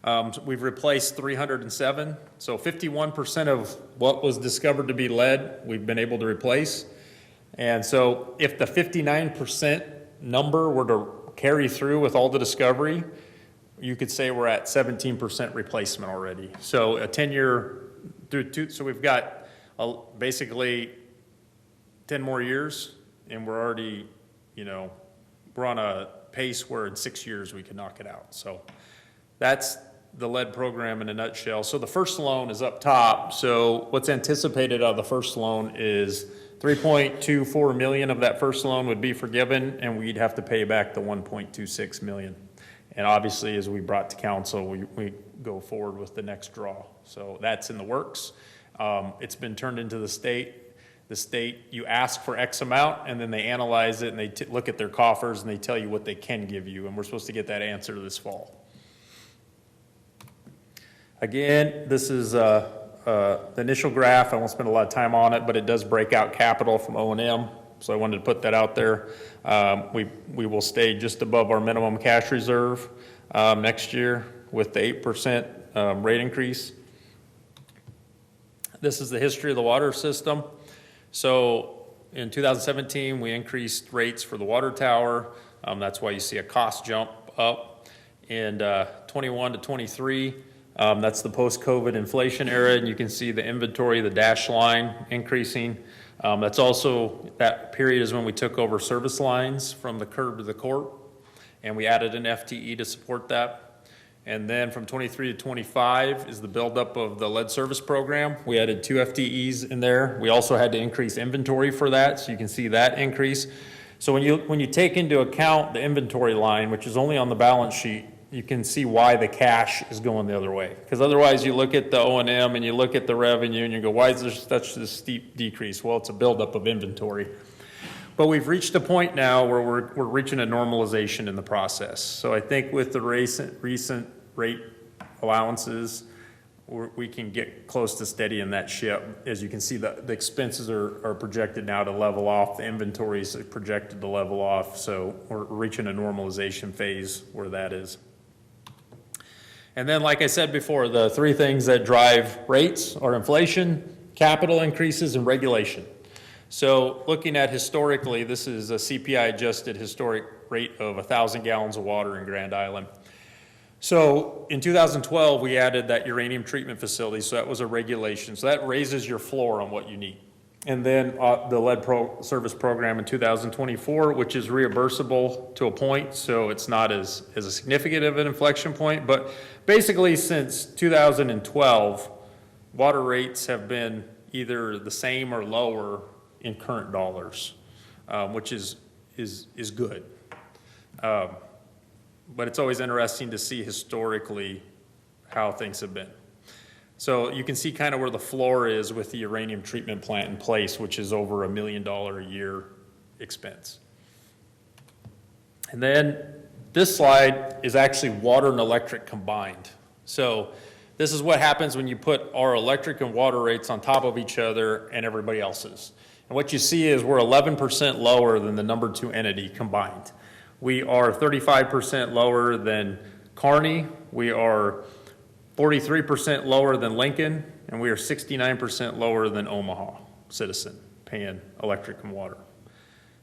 So we've replaced 307. So 51% of what was discovered to be lead, we've been able to replace. And so if the 59% number were to carry through with all the discovery, you could say we're at 17% replacement already. So a 10-year, so we've got basically 10 more years, and we're already, we're on a pace where in 6 years we can knock it out. So that's the lead program in a nutshell. So the first loan is up top. So what's anticipated out of the first loan is 3.24 million of that first loan would be forgiven, and we'd have to pay back the 1.26 million. And obviously, as we brought to council, we go forward with the next draw. So that's in the works. It's been turned into the state. The state, you ask for X amount, and then they analyze it, and they look at their coffers, and they tell you what they can give you. And we're supposed to get that answer this fall. Again, this is the initial graph. I won't spend a lot of time on it, but it does break out capital from O&M. So I wanted to put that out there. We will stay just above our minimum cash reserve next year with the 8% rate increase. This is the history of the water system. So in 2017, we increased rates for the water tower. That's why you see a cost jump up. In 21 to 23, that's the post-COVID inflation era, and you can see the inventory, the dash line increasing. That's also, that period is when we took over service lines from the curb to the court, and we added an FTE to support that. And then from 23 to 25 is the buildup of the lead service program. We added 2 FTEs in there. We also had to increase inventory for that, so you can see that increase. So when you take into account the inventory line, which is only on the balance sheet, you can see why the cash is going the other way. Because otherwise you look at the O&M and you look at the revenue and you go, why is there such a steep decrease? Well, it's a buildup of inventory. But we've reached a point now where we're reaching a normalization in the process. So I think with the recent rate allowances, we can get close to steady in that ship. As you can see, the expenses are projected now to level off. The inventories are projected to level off. So we're reaching a normalization phase where that is. And then, like I said before, the 3 things that drive rates are inflation, capital increases, and regulation. So looking at historically, this is a CPI-adjusted historic rate of 1,000 gallons of water in Grand Island. So in 2012, we added that uranium treatment facility, so that was a regulation. So that raises your floor on what you need. And then the lead service program in 2024, which is reimbursable to a point, so it's not as a significant of an inflection point. But basically, since 2012, water rates have been either the same or lower in current dollars, which is good. But it's always interesting to see historically how things have been. So you can see kind of where the floor is with the uranium treatment plant in place, which is over $1 million a year expense. And then this slide is actually water and electric combined. So this is what happens when you put our electric and water rates on top of each other and everybody else's. And what you see is we're 11% lower than the number 2 entity combined. We are 35% lower than Kearney. We are 43% lower than Lincoln, and we are 69% lower than Omaha citizen paying electric and water.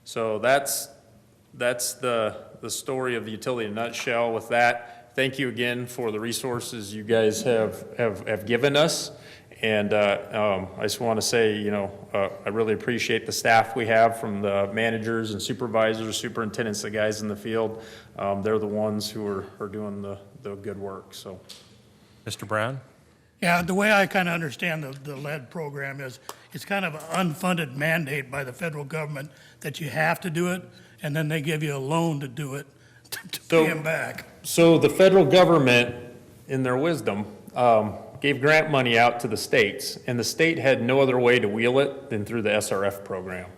So that's the story of the utility in a nutshell. With that, thank you again for the resources you guys have given us. And I just want to say, you know, I really appreciate the staff we have, from the managers and supervisors, superintendents, the guys in the field. They're the ones who are doing the good work, so. Mr. Brown? Yeah, the way I kind of understand the lead program is, it's kind of an unfunded mandate by the federal government that you have to do it, and then they give you a loan to do it, to pay them back. So the federal government, in their wisdom, gave grant money out to the states, and the state had no other way to wheel it than through the SRF program.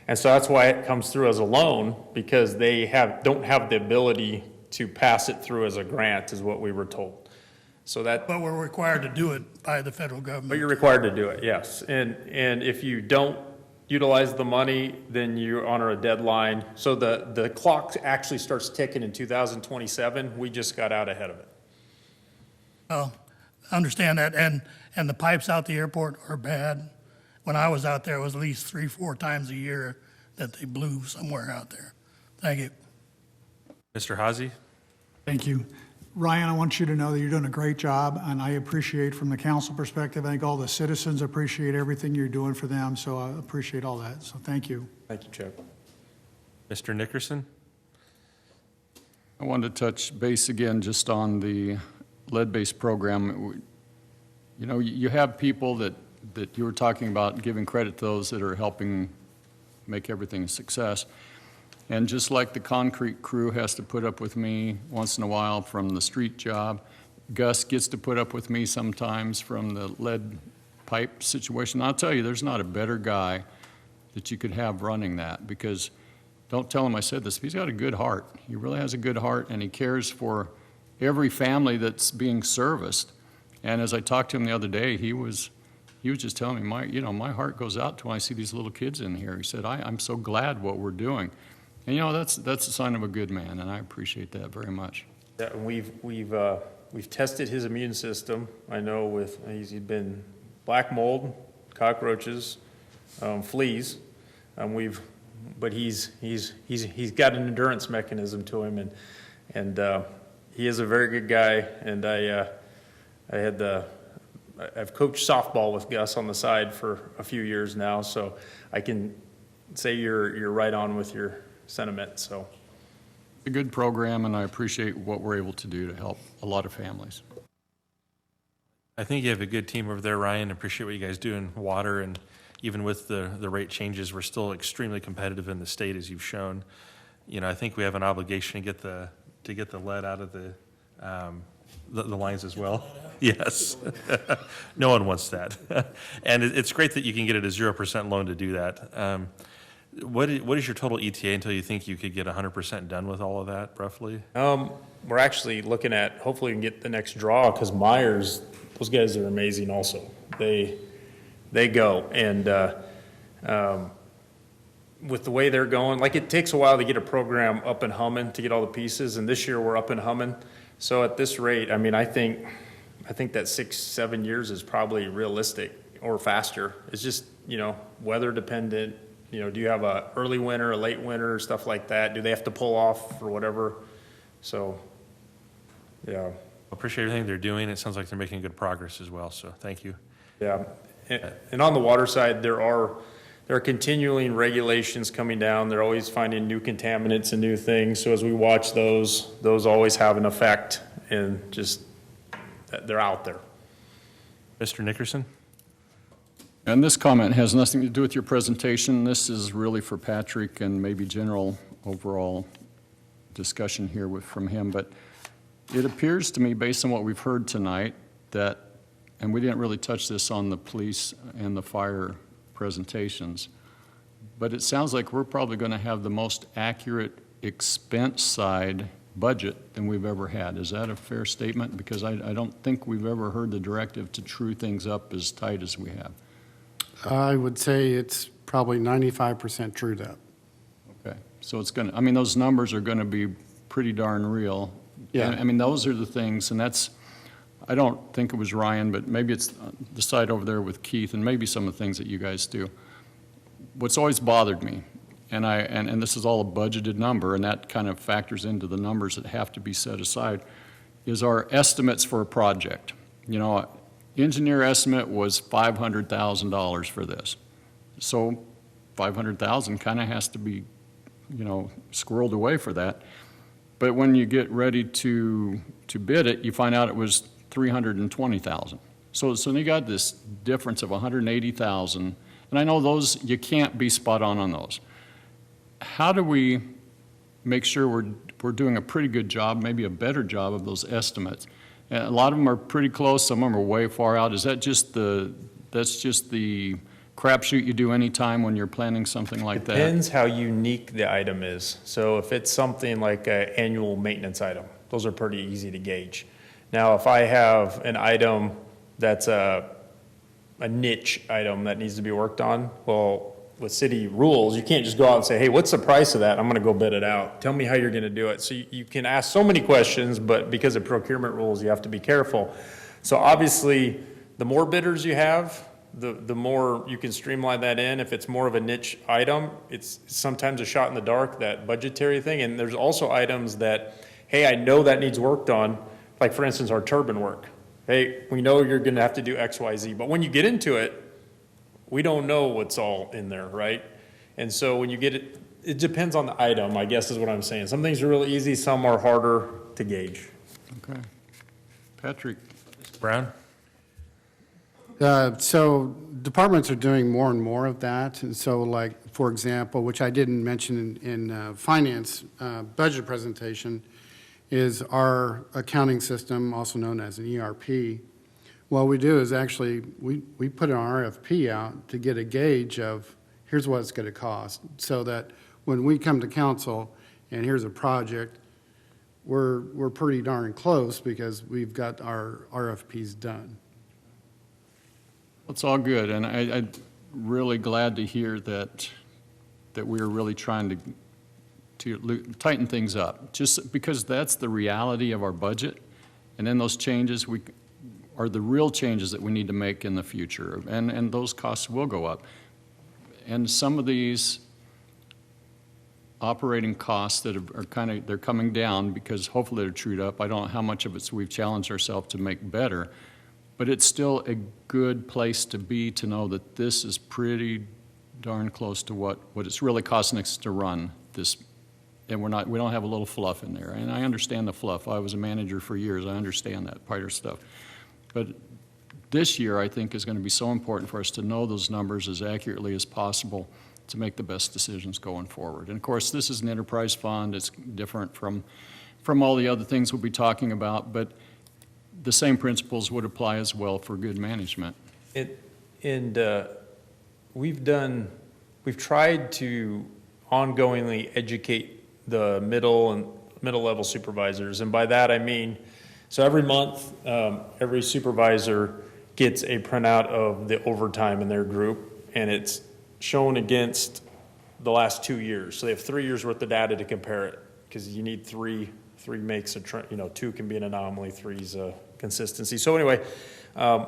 And so that's why it comes through as a loan, because they don't have the ability to pass it through as a grant, is what we were told. So that. But we're required to do it by the federal government. But you're required to do it, yes. And if you don't utilize the money, then you honor a deadline. So the clock actually starts ticking in 2027. We just got out ahead of it. Oh, I understand that, and the pipes out the airport are bad. When I was out there, it was at least 3-4 times a year that they blew somewhere out there. Thank you. Mr. Hazy? Thank you. Ryan, I want you to know that you're doing a great job, and I appreciate, from the council perspective, I think all the citizens appreciate everything you're doing for them, so I appreciate all that. So thank you. Thank you, Chuck. Mr. Nickerson? I wanted to touch base again just on the lead-based program. You know, you have people that you were talking about, giving credit to those that are helping make everything a success. And just like the concrete crew has to put up with me once in a while from the street job, Gus gets to put up with me sometimes from the lead pipe situation. I'll tell you, there's not a better guy that you could have running that, because, don't tell him I said this, but he's got a good heart. He really has a good heart, and he cares for every family that's being serviced. And as I talked to him the other day, he was just telling me, my heart goes out to when I see these little kids in here. He said, I'm so glad what we're doing. And that's a sign of a good man, and I appreciate that very much. Yeah, and we've tested his immune system. I know he's been black mold, cockroaches, fleas. But he's got an endurance mechanism to him, and he is a very good guy. And I've coached softball with Gus on the side for a few years now, so I can say you're right on with your sentiment. So, a good program, and I appreciate what we're able to do to help a lot of families. I think you have a good team over there, Ryan. Appreciate what you guys do in water, and even with the rate changes, we're still extremely competitive in the state, as you've shown. I think we have an obligation to get the lead out of the lines as well. Yes. No one wants that. And it's great that you can get it a 0% loan to do that. What is your total ETA until you think you could get 100% done with all of that, roughly? We're actually looking at, hopefully we can get the next draw, because Myers, those guys are amazing also. They go, and with the way they're going, like, it takes a while to get a program up and humming, to get all the pieces, and this year we're up and humming. So at this rate, I mean, I think that 6-7 years is probably realistic, or faster. It's just, weather dependent. Do you have a early winter, a late winter, stuff like that? Do they have to pull off or whatever? So, yeah. Appreciate everything they're doing. It sounds like they're making good progress as well, so thank you. Yeah. And on the water side, there are continuing regulations coming down. They're always finding new contaminants and new things. So as we watch those always have an effect, and just, they're out there. Mr. Nickerson? And this comment has nothing to do with your presentation. This is really for Patrick and maybe general overall discussion here from him. But it appears to me, based on what we've heard tonight, that, and we didn't really touch this on the police and the fire presentations, but it sounds like we're probably going to have the most accurate expense side budget than we've ever had. Is that a fair statement? Because I don't think we've ever heard the directive to true things up as tight as we have. I would say it's probably 95% trued up. Okay, so it's going to, those numbers are going to be pretty darn real. Yeah. I mean, those are the things, and that's, I don't think it was Ryan, but maybe it's the side over there with Keith, and maybe some of the things that you guys do. What's always bothered me, and this is all a budgeted number, and that kind of factors into the numbers that have to be set aside, is our estimates for a project. You know, engineer estimate was $500,000 for this. So 500,000 kind of has to be, you know, squirreled away for that. But when you get ready to bid it, you find out it was 320,000. So you got this difference of 180,000, and I know those, you can't be spot on those. How do we make sure we're doing a pretty good job, maybe a better job of those estimates? And a lot of them are pretty close, some of them are way far out. Is that just that's just the crapshoot you do anytime when you're planning something like that? Depends how unique the item is. So if it's something like an annual maintenance item, those are pretty easy to gauge. Now, if I have an item that's a niche item that needs to be worked on, well, with city rules, you can't just go out and say, hey, what's the price of that? I'm going to go bid it out. Tell me how you're going to do it. So you can ask so many questions, but because of procurement rules, you have to be careful. So obviously, the more bidders you have, the more you can streamline that in. If it's more of a niche item, it's sometimes a shot in the dark, that budgetary thing. And there's also items that, hey, I know that needs worked on, like for instance, our turbine work. Hey, we know you're going to have to do X, Y, Z. But when you get into it, we don't know what's all in there, right? And so when you get it, it depends on the item, I guess is what I'm saying. Some things are really easy, some are harder to gauge. Okay. Patrick. Brown? So departments are doing more and more of that. And so like, for example, which I didn't mention in finance budget presentation, is our accounting system, also known as an ERP. What we do is actually, we put an RFP out to get a gauge of, here's what it's going to cost, so that when we come to council and here's a project, we're pretty darn close because we've got our RFPs done. It's all good, and I'm really glad to hear that we're really trying to tighten things up, just because that's the reality of our budget, and then those changes are the real changes that we need to make in the future, and those costs will go up. And some of these operating costs that are they're coming down because hopefully they're trued up. I don't know how much of it we've challenged ourselves to make better, but it's still a good place to be to know that this is pretty darn close to what it's really costing us to run this. And we don't have a little fluff in there. And I understand the fluff. I was a manager for years. I understand that part of stuff. But this year, I think, is going to be so important for us to know those numbers as accurately as possible to make the best decisions going forward. And of course, this is an enterprise fund. It's different from all the other things we'll be talking about, but the same principles would apply as well for good management. We've tried to ongoingly educate the middle and middle level supervisors. And by that, I mean, so every month, every supervisor gets a printout of the overtime in their group, and it's shown against the last 2 years. So they have 3 years worth of data to compare it, because you need three makes a trend, 2 can be an anomaly, 3's a consistency. So anyway,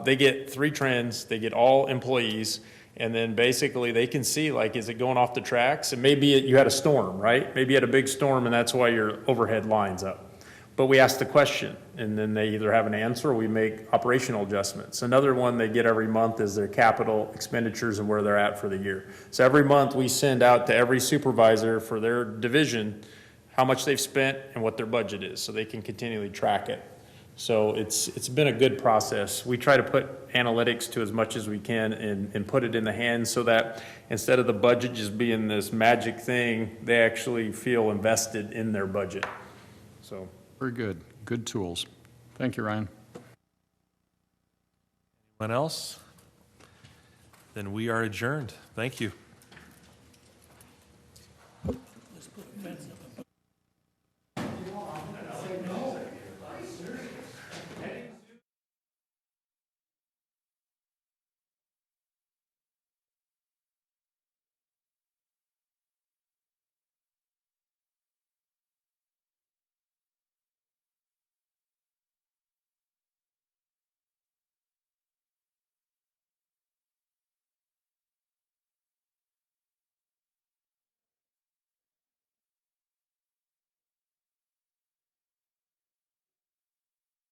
they get 3 trends, they get all employees, and then basically they can see, like, is it going off the tracks? And maybe you had a storm, right? Maybe you had a big storm and that's why your overhead line's up. But we ask the question, and then they either have an answer or we make operational adjustments. Another one they get every month is their capital expenditures and where they're at for the year. So every month we send out to every supervisor for their division how much they've spent and what their budget is, so they can continually track it. So it's been a good process. We try to put analytics to as much as we can and put it in the hands so that instead of the budget just being this magic thing, they actually feel invested in their budget. So. Very good. Good tools. Thank you, Ryan. Anyone else? Then we are adjourned. Thank you.